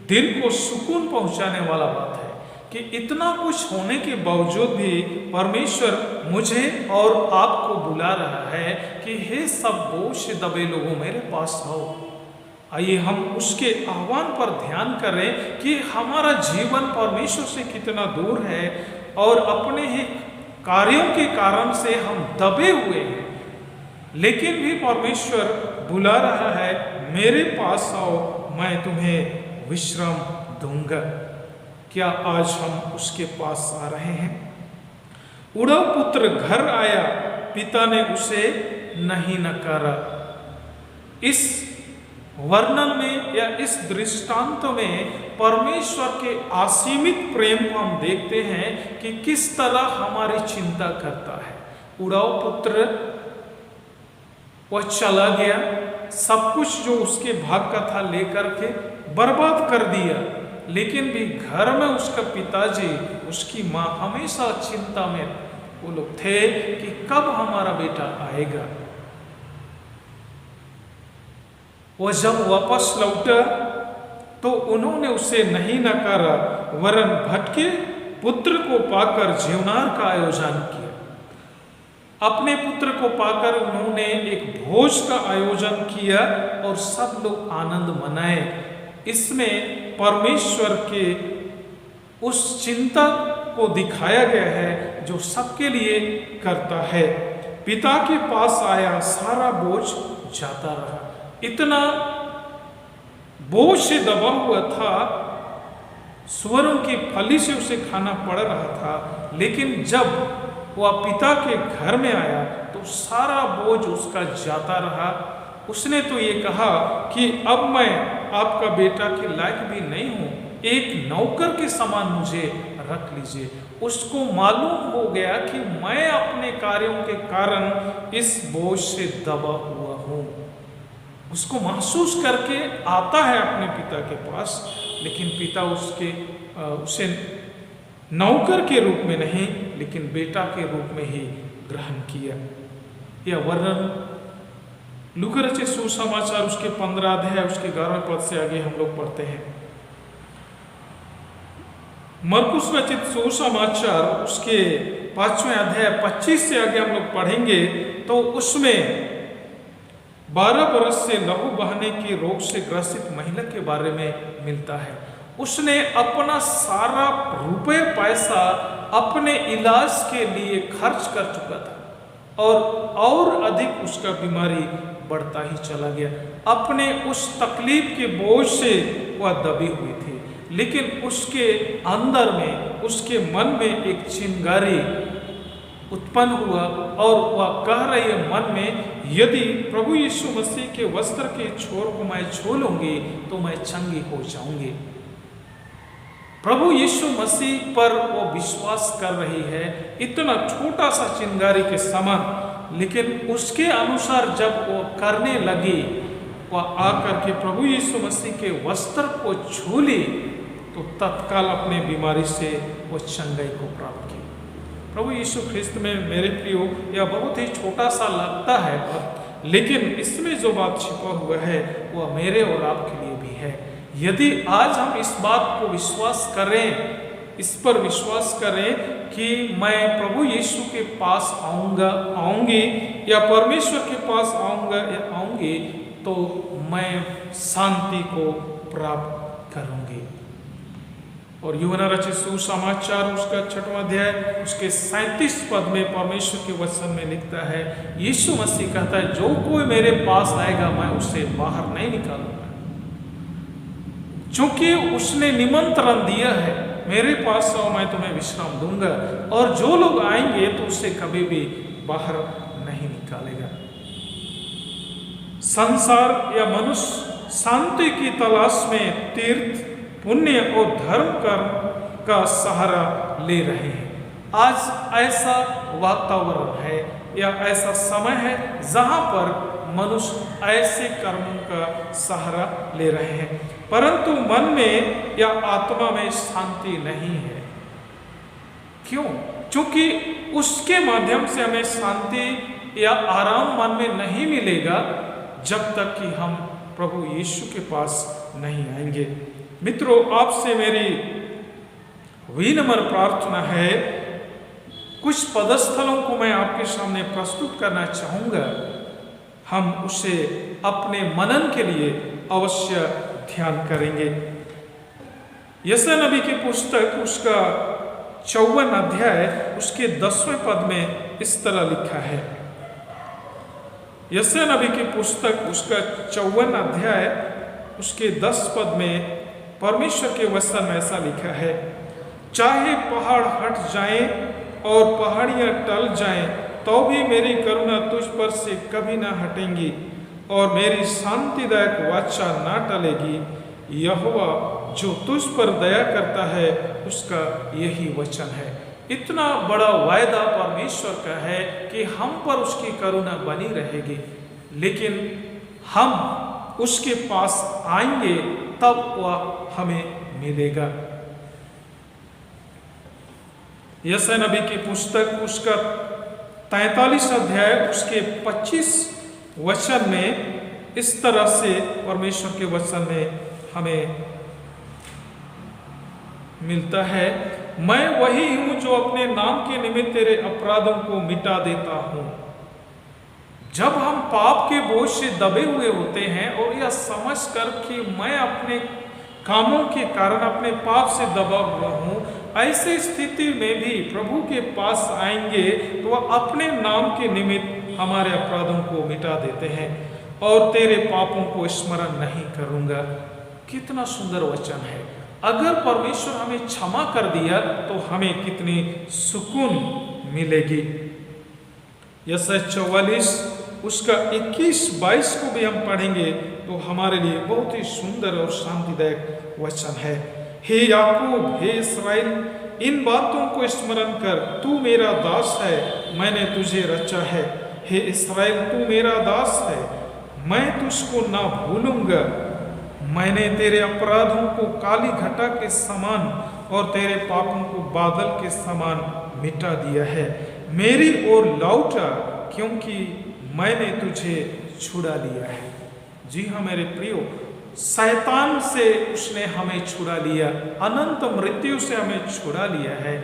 दिल को सुकून पहुंचाने वाला बात है कि इतना कुछ होने के बावजूद भी परमेश्वर मुझे और आपको बुला रहा है कि हे सब बोझ से दबे लोगों मेरे पास आओ। आइए हम उसके आह्वान पर ध्यान करें कि हमारा जीवन परमेश्वर से कितना दूर है और अपने ही कार्यों के कारण से हम दबे हुए हैं, लेकिन भी परमेश्वर बुला रहा है, मेरे पास आओ, मैं तुम्हें विश्राम दूंगा। क्या आज हम उसके पास आ रहे हैं? उड़व पुत्र घर आया, पिता ने उसे नहीं नकारा। इस वर्णन में या इस दृष्टांत में परमेश्वर के असीमित प्रेम को हम देखते हैं कि किस तरह हमारी चिंता करता है। उड़व पुत्र वह चला गया, सब कुछ जो उसके भाग का था लेकर के बर्बाद कर दिया, लेकिन भी घर में उसका पिताजी, उसकी माँ हमेशा चिंता में वो लोग थे कि कब हमारा बेटा आएगा। वो जब वापस लौटा तो उन्होंने उसे नहीं नकारा, वरन भटके पुत्र को पाकर जीवनार का आयोजन किया। अपने पुत्र को पाकर उन्होंने एक भोज का आयोजन किया और सब लोग आनंद मनाए। इसमें परमेश्वर के उस चिंता को दिखाया गया है जो सबके लिए करता है। पिता के पास आया, सारा बोझ जाता रहा। इतना बोझ से दबा हुआ था, सुअरों की फली से उसे खाना पड़ रहा था, लेकिन जब वह पिता के घर में आया तो सारा बोझ उसका जाता रहा। उसने तो ये कहा कि अब मैं आपका बेटा के लायक भी नहीं हूँ, एक नौकर के समान मुझे रख लीजिए। उसको मालूम हो गया कि मैं अपने कार्यों के कारण इस बोझ से दबा हुआ हूँ। उसको महसूस करके आता है अपने पिता के पास, लेकिन पिता उसे नौकर के रूप में नहीं लेकिन बेटा के रूप में ही ग्रहण किया। यह वर्णन लूका रचित सुसमाचार उसके 15 अध्याय उसके 11वें पद से आगे हम लोग पढ़ते हैं। मरकुस रचित सुसमाचार उसके 5वें अध्याय 25 से आगे हम लोग पढ़ेंगे तो उसमें 12 बरस से लहू बहने के रोग से ग्रसित महिला के बारे में मिलता है। उसने अपना सारा रुपए पैसा अपने इलाज के लिए खर्च कर चुका था और अधिक उसका बीमारी बढ़ता ही चला गया। अपने उस तकलीफ के बोझ से वह दबी हुई थी, लेकिन उसके अंदर में, उसके मन में एक चिंगारी उत्पन्न हुआ और वह कह रही है मन में, यदि प्रभु यीशु मसीह के वस्त्र के छोर को मैं छू लूंगी तो मैं चंगी हो जाऊंगी। प्रभु यीशु मसीह पर वो विश्वास कर रही है, इतना छोटा सा चिंगारी के समान, लेकिन उसके अनुसार जब वो करने लगी, वह आकर के प्रभु यीशु मसीह के वस्त्र को छू ली तो तत्काल अपने बीमारी से वो चंगाई को प्राप्त की। प्रभु यीशु ख्रिस्त में मेरे प्रियो, यह बहुत ही छोटा सा लगता है, लेकिन इसमें जो बात छिपा हुआ है वह मेरे और आपके लिए भी है। यदि आज हम इस बात को विश्वास करें, इस पर विश्वास करें कि मैं प्रभु यीशु के पास आऊंगी या परमेश्वर के पास आऊंगा या आऊंगी, तो मैं शांति को प्राप्त करूंगी। और यूहन्ना रचित सुसमाचार उसका 6वां अध्याय उसके 37 पद में परमेश्वर के वचन में लिखता है, यीशु मसीह कहता है, जो कोई मेरे पास आएगा मैं उसे बाहर नहीं निकालूंगा। चूंकि उसने निमंत्रण दिया है, मेरे पास आओ मैं तुम्हें विश्राम दूंगा, और जो लोग आएंगे तो उसे कभी भी बाहर नहीं निकालेगा। संसार या मनुष्य शांति की तलाश में तीर्थ, पुण्य और धर्म कर्म का सहारा ले रहे हैं। आज ऐसा वातावरण है या ऐसा समय है जहां पर मनुष्य ऐसे कर्मों का सहारा ले रहे हैं, परंतु मन में या आत्मा में शांति नहीं है। क्यों? क्योंकि उसके माध्यम से हमें शांति या आराम मन में नहीं मिलेगा जब तक कि हम प्रभु यीशु के पास नहीं आएंगे। मित्रों, आपसे मेरी विनम्र प्रार्थना है, कुछ पदस्थलों को मैं आपके सामने प्रस्तुत करना चाहूँगा। हम उसे अपने मनन के लिए अवश्य ध्यान करेंगे। यशायाह नबी की पुस्तक उसका 54 अध्याय उसके 10वें पद में इस तरह लिखा है। यशायाह नबी की पुस्तक उसका 54 अध्याय उसके 10 पद में परमेश्वर के वचन में ऐसा लिखा है, चाहे पहाड़ हट जाएं और पहाड़ियां टल जाएं, तो भी मेरी करुणा तुझ पर से कभी ना हटेंगी और मेरी शांतिदायक वाचा ना टलेगी। यहोवा जो तुझ पर दया करता है उसका यही वचन है। इतना बड़ा वायदा परमेश्वर का है कि हम पर उसकी करुणा बनी रहेगी, लेकिन हम उसके पास आएंगे तब वह हमें मिलेगा। यशायाह नबी की पुस्तक उसका 43 अध्याय उसके 25 वचन में इस तरह से परमेश्वर के वचन में हमें मिलता है, मैं वही हूं जो अपने नाम के निमित्त तेरे अपराधों को मिटा देता हूं। जब हम पाप के बोझ से दबे हुए होते हैं और यह समझकर कि मैं अपने कामों के कारण अपने पाप से दबा हुआ हूं, ऐसी स्थिति में भी प्रभु के पास आएंगे तो वह अपने नाम के निमित्त हमारे अपराधों को मिटा देते हैं और तेरे पापों को स्मरण नहीं करूंगा। कितना सुंदर वचन है। अगर परमेश्वर हमें क्षमा कर दिया तो हमें कितनी सुकून मिलेगी। यशायाह 44 उसका 21-22 को भी हम पढ़ेंगे तो हमारे लिए बहुत ही सुंदर और शांतिदायक वचन है। हे याकूब, हे इस्राएल, इन बातों को स्मरण कर, तू मेरा दास है, मैंने तुझे रचा है। हे इस्राएल, तू मेरा दास है, मैं तुझको ना भूलूंगा। मैंने तेरे अपराधों को काली घटा के समान और तेरे पापों को बादल के समान मिटा दिया है। मेरी ओर लौटा, क्योंकि मैंने तुझे छुड़ा लिया है। जी हाँ मेरे प्रियो, शैतान से उसने हमें छुड़ा लिया, अनंत मृत्यु से हमें छुड़ा लिया है।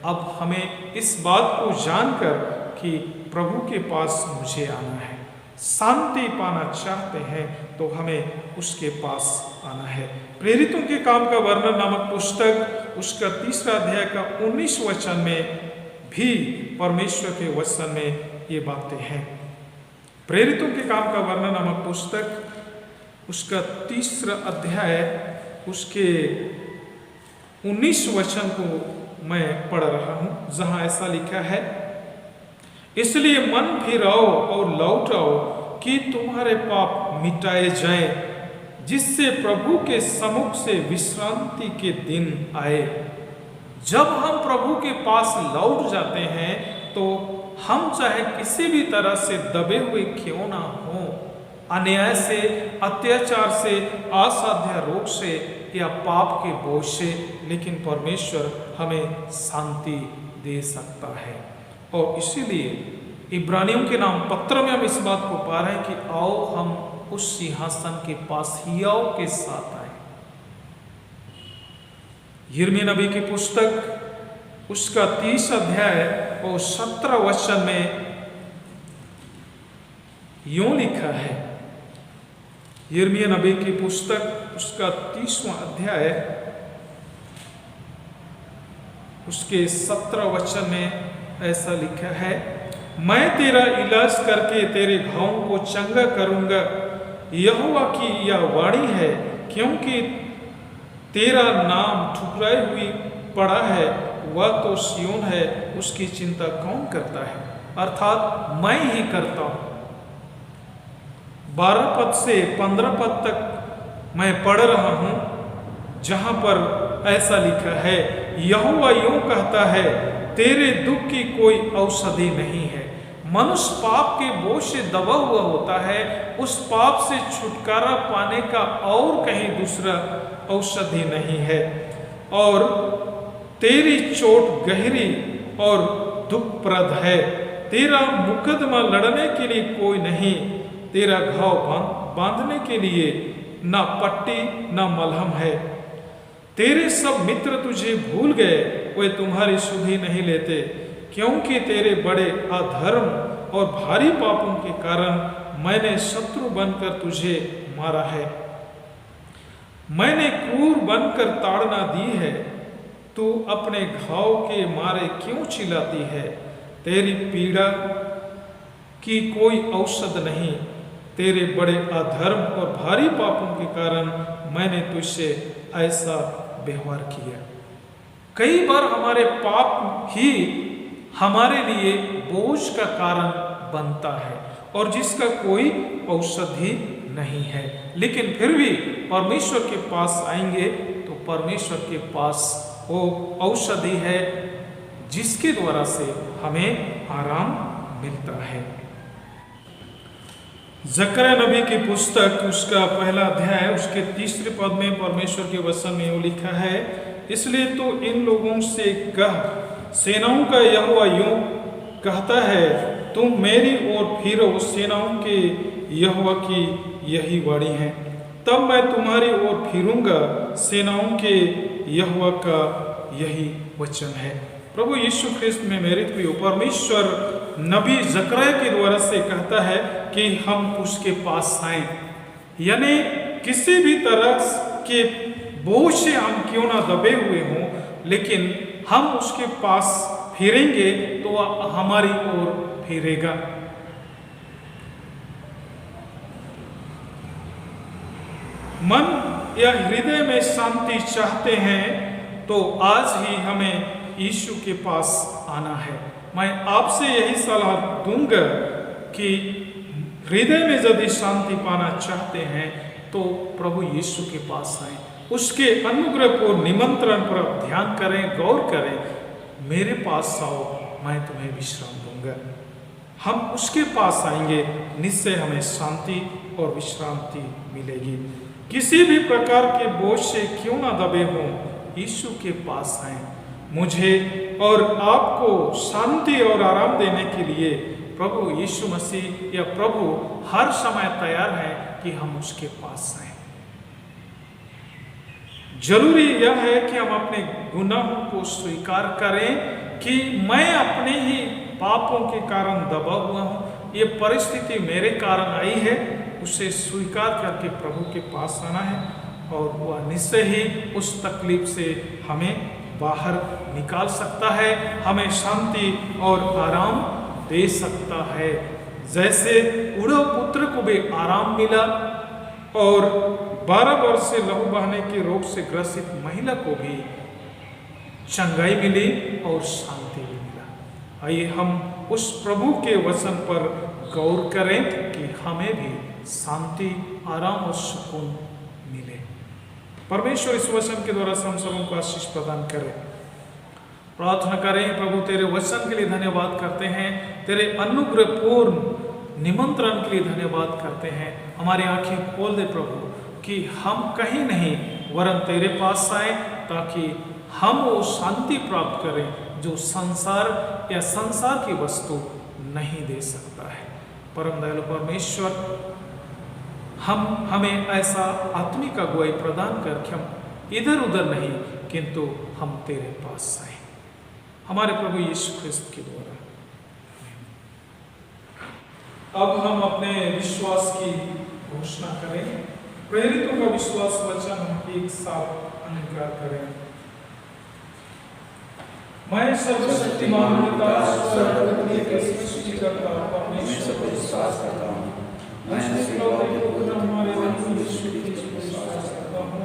अब हमें इस बात को जानकर कि प्रभु के पास मुझे आना है, शांति पाना चाहते हैं तो हमें उसके पास आना है। प्रेरितों के काम का वर्णन नामक पुस्तक उसका 3 अध्याय का 19 वचन में भी परमेश्वर के वचन में ये बातें हैं। प्रेरितों के काम का वर्णन नामक पुस्तक उसका 3 अध्याय उसके 19 वचन को मैं पढ़ रहा हूं, जहां ऐसा लिखा है, इसलिए मन फिराओ और लौट आओ कि तुम्हारे पाप मिटाए जाएं, जिससे प्रभु के सम्मुख से विश्रांति के दिन आए। जब हम प्रभु के पास लौट जाते हैं तो हम चाहे किसी भी तरह से दबे हुए क्यों ना हो, अन्याय से, अत्याचार से, असाध्य रोग से या पाप के बोझ से, लेकिन परमेश्वर हमें शांति दे सकता है। और इसीलिए इब्रानियों के नाम पत्र में हम इस बात को पा रहे हैं कि आओ हम उस सिंहासन के पास हियाव के साथ आए। यिर्मयाह नबी की पुस्तक उसका 30 अध्याय और 17 वचन में यूं लिखा है। यिर्मयाह नबी की पुस्तक उसका 30वां अध्याय उसके 17 वचन में ऐसा लिखा है, मैं तेरा इलाज करके तेरे घावों को चंगा करूंगा, यहोवा की यह वाणी है, क्योंकि तेरा नाम ठुकराई हुई पड़ा है, वह तो सियोन है, उसकी चिंता कौन करता है, अर्थात मैं ही करता हूं। 12 पद से 15 पद तक मैं पढ़ रहा हूँ जहाँ पर ऐसा लिखा है, यहोवा यूं कहता है, तेरे दुख की कोई औषधि नहीं है। मनुष्य पाप के बोझ से दबा हुआ होता है, उस पाप से छुटकारा पाने का और कहीं दूसरा औषधि नहीं है। और तेरी चोट गहरी और दुखप्रद है, तेरा मुकदमा लड़ने के लिए कोई नहीं, तेरा घाव बांधने के लिए ना पट्टी ना मलहम है। तेरे सब मित्र तुझे भूल गए, वे तुम्हारी सुधि नहीं लेते, क्योंकि तेरे बड़े अधर्म और भारी पापों के कारण मैंने शत्रु बनकर तुझे मारा है। मैंने क्रूर बनकर ताड़ना दी है, तू अपने घाव के मारे क्यों चिल्लाती है? तेरी पीड़ा की कोई औषध नहीं, तेरे बड़े अधर्म और भारी पापों के कारण मैंने तुझसे ऐसा व्यवहार किया। कई बार हमारे पाप ही हमारे लिए बोझ का कारण बनता है और जिसका कोई औषधि नहीं है, लेकिन फिर भी परमेश्वर के पास आएंगे तो परमेश्वर के पास वो औषधि है जिसके द्वारा से हमें आराम मिलता है। जकरिया नबी की पुस्तक उसका पहला अध्याय उसके 3 पद में परमेश्वर के वचन में वो लिखा है, इसलिए तो इन लोगों से कह, सेनाओं का यहोवा यूं कहता है, तुम मेरी ओर फिरो, सेनाओं के यहोवा की यही वाणी है। तब मैं तुम्हारी ओर फिरूंगा, सेनाओं के यहोवा का यही वचन है। प्रभु यीशु ख्रिस्त में मेरे प्रियो, परमेश्वर नबी जकरिया के द्वारा से कहता है कि हम उसके पास आए, यानी किसी भी तरह के बोझ से हम क्यों ना दबे हुए हों, लेकिन हम उसके पास फिरेंगे तो वह हमारी ओर फिरेगा। मन या हृदय में शांति चाहते हैं तो आज ही हमें यीशु के पास आना है। मैं आपसे यही सलाह दूंगा कि हृदय में यदि शांति पाना चाहते हैं तो प्रभु यीशु के पास आएं, उसके अनुग्रह को निमंत्रण पर ध्यान करें, गौर करें, मेरे पास आओ, मैं तुम्हें विश्राम दूंगा। हम उसके पास आएंगे, निश्चय हमें शांति और विश्रांति मिलेगी। किसी भी प्रकार के बोझ से क्यों ना दबे हों, यीशु के पास आएं। मुझे और आपको शांति और आराम देने के लिए प्रभु यीशु मसीह या प्रभु हर समय तैयार है कि हम उसके पास आएं। जरूरी यह है कि हम अपने गुनाहों को स्वीकार करें कि मैं अपने ही पापों के कारण दबा हुआ हूं, ये परिस्थिति मेरे कारण आई है, उसे स्वीकार करके प्रभु के पास आना है और वह निश्चय ही उस तकलीफ से हमें बाहर निकाल सकता है, हमें शांति और आराम दे सकता है। जैसे उड़व पुत्र को भी आराम मिला और 12 वर्ष से लहू बहने के रोग से ग्रसित महिला को भी चंगाई मिली और शांति भी मिला। आइए हम उस प्रभु के वचन पर गौर करें कि हमें भी शांति, आराम और सुकून मिले। परमेश्वर इस वचन के द्वारा हम सबों को आशीष प्रदान करे। प्रार्थना करें, प्रभु तेरे वचन के लिए धन्यवाद करते हैं, तेरे अनुग्रहपूर्ण निमंत्रण के लिए धन्यवाद करते हैं। हमारी आंखें खोल दे प्रभु कि हम कहीं नहीं वरन तेरे पास आए, ताकि हम वो शांति प्राप्त करें जो संसार या संसार की वस्तु नहीं दे सकता है। परम दयालु परमेश्वर, हमें ऐसा आत्मिक अगुवाई प्रदान करके हम इधर उधर नहीं किंतु हम तेरे पास आए, हमारे प्रभु यीशु ख्रिस्त के द्वारा। अब हम अपने विश्वास की घोषणा करें। प्रेरितों का विश्वास वचन हम एक साथ अंगीकार करें। मैं सर्वशक्तिमान पिता सर्वशक्ति के सृष्टिकर्ता परमेश्वर पर विश्वास करता हूँ। मैं हमारे यीशु की विश्वास करता हूँ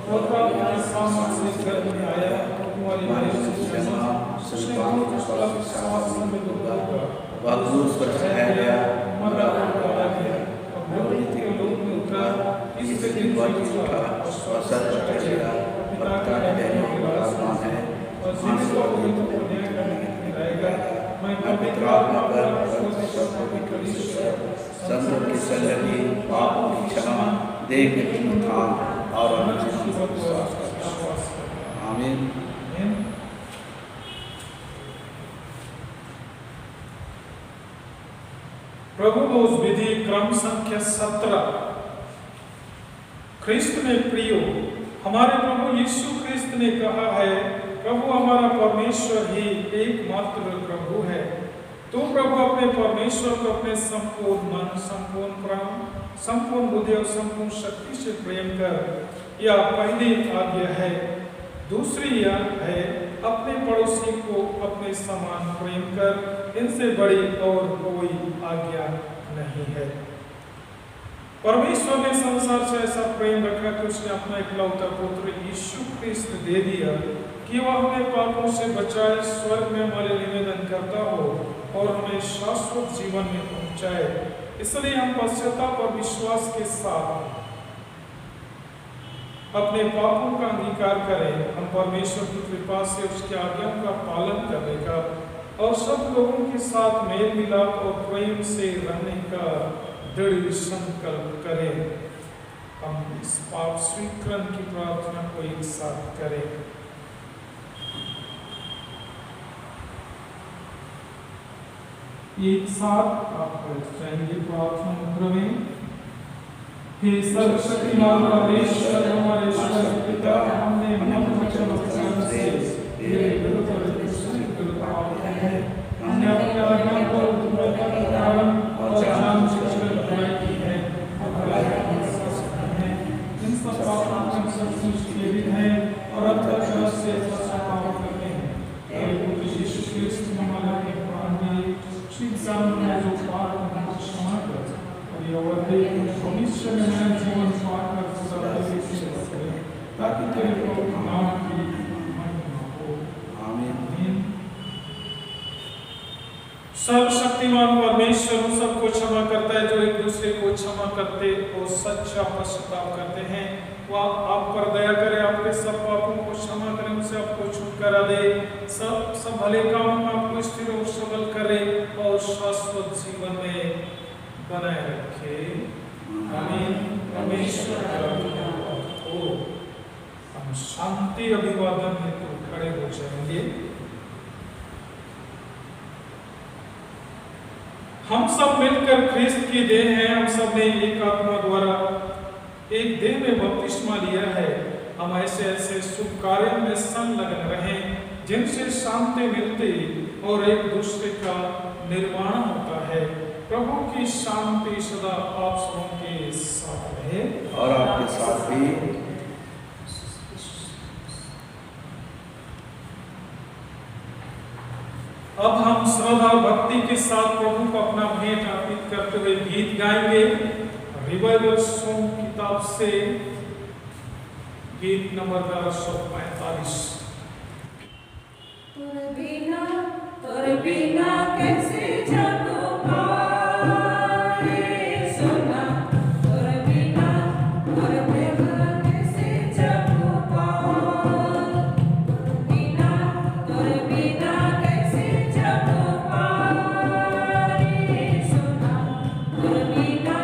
और अपने सामने से गर्भ में आया, तुम्हारी मारी से जन्मा, सृष्टिकर्ता का विश्वास में होगा, वह क्रूस पर चढ़ाया गया, मरा और मारा गया और मृत्यु के लोक में उतरा, इससे दिन भर उठा और सर पर चढ़ गया और पिता के बहनों को आसमान है आंसू और गीतों को रहेगा। मैं पवित्र आत्मा पर संतों की संगति पापों की क्षमा देह के पुनरुत्थान और अनंत जीवन पर विश्वास करता हूं। आमीन। प्रभु उस विधि क्रम संख्या 17 ख्रिस्त में प्रियो, हमारे प्रभु यीशु ख्रिस्त ने कहा है, प्रभु हमारा परमेश्वर ही एकमात्र प्रभु है। तो प्रभु अपने परमेश्वर को अपने संपूर्ण मन, संपूर्ण प्राण, संपूर्ण बुद्धि और संपूर्ण शक्ति से प्रेम कर। यह पहली आज्ञा है। दूसरी यह है, अपने पड़ोसी को अपने समान प्रेम कर। इनसे बड़ी और कोई आज्ञा नहीं है। परमेश्वर ने संसार से ऐसा प्रेम रखा कि उसने अपना इकलौता पुत्र यीशु ख्रिस्त दे दिया कि वह हमें पापों से बचाए, स्वर्ग में हमारे निवेदन करता हो और हमें शाश्वत जीवन में पहुंचाए। इसलिए हम पश्चाताप और विश्वास के साथ अपने पापों का अंगीकार करें। हम परमेश्वर की कृपा से उसकी आज्ञाओं का पालन करने का और सब लोगों के साथ मेल मिलाप और प्रेम से रहने का दृढ़ संकल्प करें। हम इस पाप स्वीकरण की प्रार्थना को एक साथ करें। एक साथ आप चाहेंगे प्रार्थना मुद्रा में। हे सर्वशक्तिमान परमेश्वर, हमारे ईश्वर पिता, हमने मन वचन और कर्म से तेरे विरुद्ध है। हमने अपनी आज्ञा को उल्लंघन कारण और जानबूझकर बुराई की है। इन सब पापों को हम सब खेदित हैं और अब तक से पश्चाताप करते हैं। प्रभु यीशु ख्रिस्त ने हमारे प्राण दिए, शिक्षाओं में जो पाप हमको क्षमा कर और यह वर्दी भविष्य में नया जीवन पाकर सदा के लिए करें, ताकि तेरे प्रभु नाम की महिमा हो। आमीन। सर्वशक्तिमान परमेश्वर उन सबको क्षमा करता है जो एक दूसरे को क्षमा करते और सच्चा पश्चाताप करते हैं। वह आप पर दया करे, आपके सब पापों को क्षमा करे, उनसे आपको छुटकारा दे, सब भले कामों में आपको स्थिर और सबल करे और शाश्वत जीवन में बनाए रखे। आमीन। परमेश्वर को हम शांति अभिवादन हेतु खड़े हो जाएंगे। हम सब मिलकर ख्रिस्त की देह हैं। हम सब ने एक आत्मा द्वारा एक देह में बपतिस्मा लिया है। हम ऐसे ऐसे शुभ कार्यों में संलग्न रहें जिनसे शांति मिलती और एक दूसरे का निर्माण होता है। प्रभु की शांति सदा आप सबों के साथ रहे और आपके साथ भी। अब हम श्रद्धा और भक्ति के साथ प्रभु को अपना भेंट अर्पित करते हुए गीत गाएंगे। रिवाइवल सॉन्ग किताब से गीत नंबर 1245। तोर बिना कैसे जग पाए सोना, तोर बिना तोर प्रेम कैसे जग पाए, तोर बिना कैसे जग पाए सोना, तोर बिना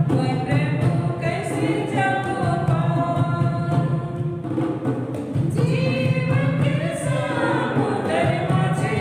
तोर प्रेम कैसे जग पाए। जीवन के समुद्र माझे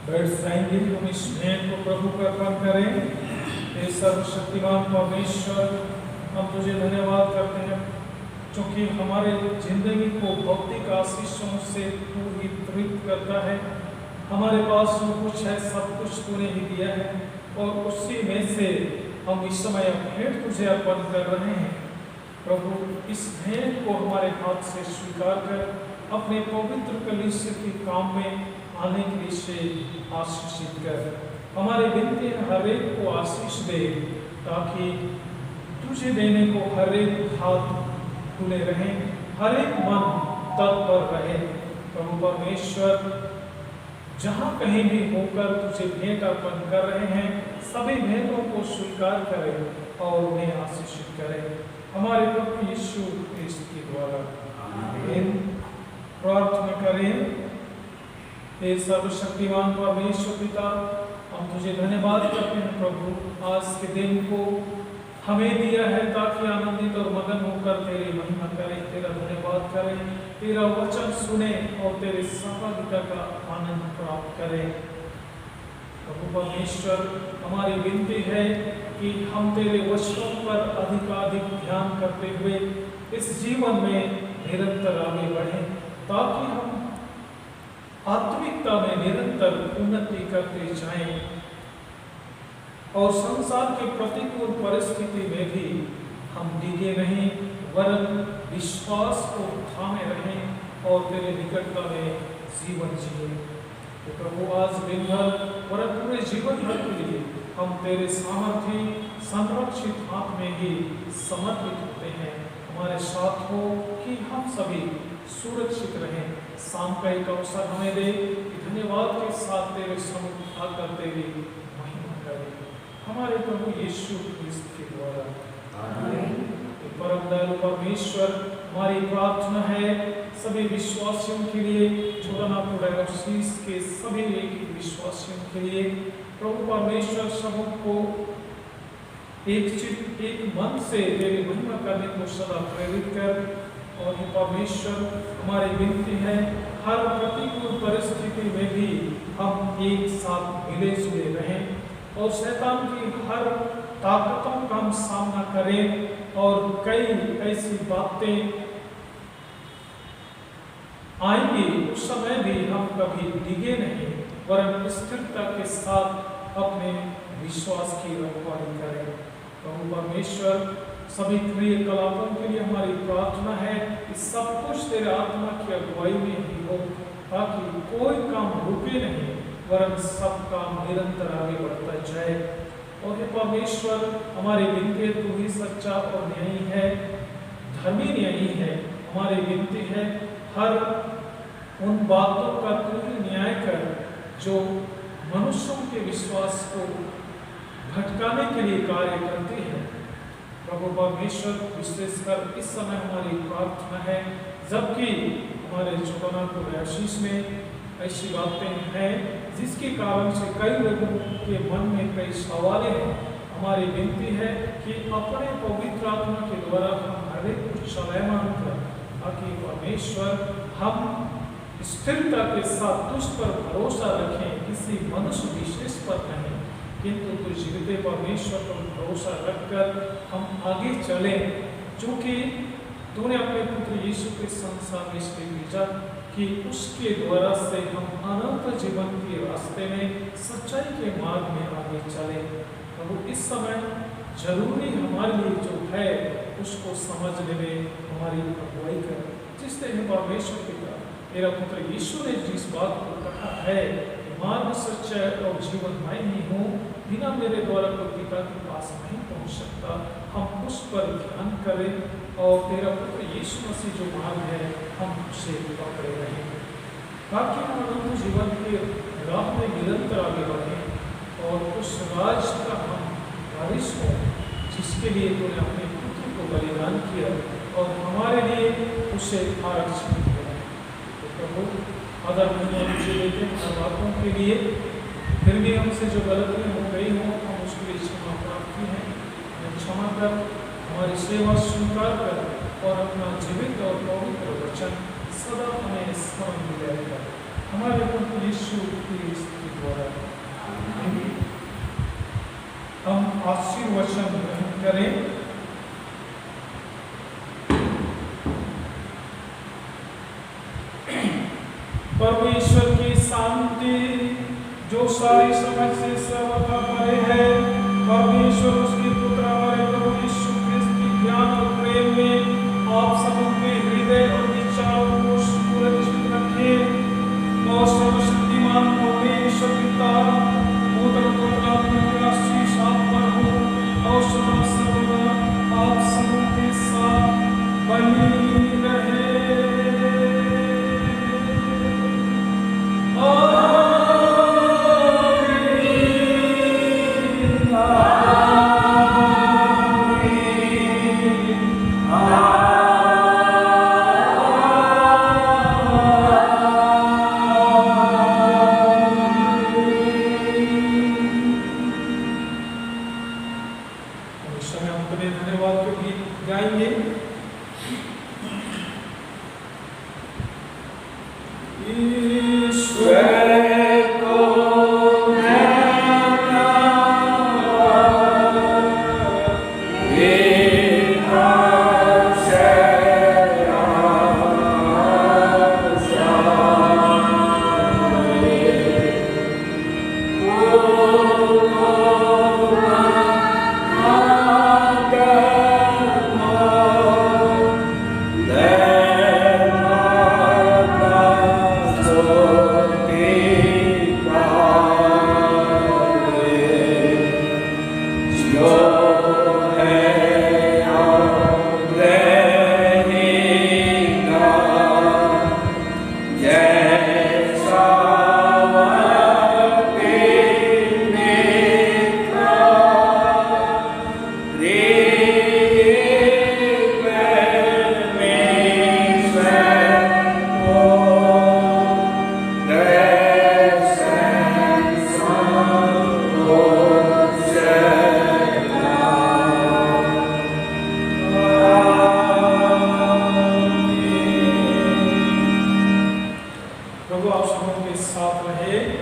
बैठ जाएंगे, हम इस भेंट को प्रभु को अर्पण करें। हे सर्वशक्तिमान परमेश्वर, हम तुझे धन्यवाद करते हैं क्योंकि हमारे जिंदगी को भौतिक आशीषों से तू ही तृप्त करता है। हमारे पास जो कुछ है सब कुछ तूने ही दिया है और उसी में से हम इस समय भेंट तुझे अर्पण कर रहे हैं। प्रभु, इस भेंट को हमारे हाथ से स्वीकार कर अपने पवित्र कलीसिया के काम में आने के लिए से आशीषित कर। हमारे विनती हर एक को आशीष दे ताकि तुझे देने को हर एक हाथ खुले रहे, हर एक मन तत्पर रहे। प्रभु परमेश्वर, जहाँ कहीं भी होकर तुझे भेंट अर्पण कर रहे हैं, सभी भेंटों को स्वीकार करें और उन्हें आशीषित करें हमारे प्रभु यीशु क्रिस्त के द्वारा। आमीन। प्रार्थना करें। हे सर्वशक्तिमान परमेश्वर पिता, हम तुझे धन्यवाद करते हैं प्रभु, आज के दिन को हमें दिया है ताकि आनंदित और मगन होकर तेरी महिमा करें, तेरा धन्यवाद करें, तेरा वचन सुने और तेरे सहभागिता का आनंद प्राप्त करें। प्रभु परमेश्वर, हमारी विनती है कि हम तेरे वचनों पर अधिकाधिक ध्यान करते हुए इस जीवन में निरंतर आगे बढ़ें ताकि हम आत्मिकता में निरंतर उन्नति करते जाएं और संसार के प्रतिकूल परिस्थिति में भी हम डिगे नहीं, वरन विश्वास को थामे रहें और तेरे निकटता में जीवन जिए। तो प्रभु, आज दिन भर वरन पूरे जीवन भर के लिए हम तेरे सामर्थ्य संरक्षित हाथ में ही समर्पित होते हैं। हमारे साथ हो कि हम सभी सुरक्षित रहें। शाम का एक अवसर हमें दे कि धन्यवाद के साथ तेरे सम्मुख आकर तेरी महिमा करें हमारे प्रभु यीशु क्रिस्त के द्वारा। आमीन। परम दयालु परमेश्वर, हमारी प्रार्थना है सभी विश्वासियों के लिए, छोड़नापुर डायोसीस के सभी एक विश्वासियों के लिए। प्रभु परमेश्वर, सबको एक चित्त एक मन से तेरी महिमा करने को सदा प्रेरित कर। और हे परमेश्वर, हमारी विनती है हर प्रतिकूल परिस्थिति में भी हम एक साथ मिले जुले रहें और शैतान की हर ताकतों का हम सामना करें और कई ऐसी बातें आएंगी उस समय भी हम कभी डिगे नहीं, वरन स्थिरता के साथ अपने विश्वास की रखवाली करें। प्रभु परमेश्वर, सभी क्रियाकलापों के लिए हमारी प्रार्थना है कि सब कुछ तेरे आत्मा की अगुवाई में ही हो ताकि कोई काम रुके नहीं, वरन सब काम निरंतर आगे बढ़ता जाए। और हे परमेश्वर, हमारी विनती तू ही सच्चा और न्यायी है, धर्मी न्यायी है। हमारी विनती है हर उन बातों का तू ही न्याय कर जो मनुष्यों के विश्वास को भटकाने के लिए कार्य करती है। प्रभु परमेश्वर, विशेषकर इस समय हमारी प्रार्थना है जबकि हमारे छोड़नापुर डायोसीस में ऐसी बातें हैं जिसके कारण से कई लोगों के मन में कई सवाल हैं। हमारी विनती है कि अपने पवित्र आत्मा के द्वारा हम हर एक कुछ चलायमान कर ताकि परमेश्वर हम स्थिरता के साथ तुझ पर भरोसा रखें, किसी मनुष्य विशेष पर नहीं, किंतु तुझ जीवित परमेश्वर पर भरोसा रखकर हम आगे चलें, क्योंकि तूने अपने पुत्र यीशु के संसार में इसलिए भेजा कि उसके द्वारा से हम अनंत जीवन के रास्ते में सच्चाई के मार्ग में आगे चले। प्रभु, इस समय जरूरी हमारे लिए जो है उसको समझने में हमारी अगुवाई कर, जिसने परमेश्वर पिता मेरा पुत्र यीशु ने जिस बात को कहा है, मार्ग सच्चाई और जीवन मैं ही हूँ, बिना मेरे द्वारा कोई पिता के पास नहीं पहुँच सकता। हम उस पर ध्यान करें और तेरा पुत्र यीशु मसीह जो मार्ग है हम उसे पकड़े रहें ताकि हम अनंत जीवन के राह में निरंतर आगे बढ़ें लिए तूने अपने पुत्र को बलिदान किया और हमारे लिए उसे आरक्षण किया। तो प्रभु अगर दुनिया मुझे देते हैं हर बातों के लिए, फिर भी हमसे जो गलतियाँ हो गई हों हम उसके लिए क्षमा प्रार्थी हैं। हमें क्षमा कर, हमारी सेवा स्वीकार कर और अपना जीवित और पवित्र वचन सदा हमें स्मरण दिलाएगा। हमारे प्रभु यीशु क्रिस्त के द्वारा हम आशीर्वचन ग्रहण करें। परमेश्वर की शांति जो सारी समझ से सर्वथा परे है, परमेश्वर उसके पुत्र हमारे प्रभु यीशु क्रिस्त की ज्ञान और प्रेम में आप सबके हृदय और विचारों को सुरक्षित रखें और सर्वशक्तिमान परमेश्वर पिता पुत्र और आत्मा के आशीष आप पर हो और सदा सर्वदा आप सबके साथ बनी रहे।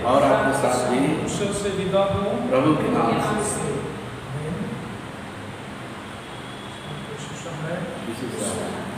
और आपके साथ भी ईश्वर से विदा हो प्रभु के नाम से। कोशिश है इसी से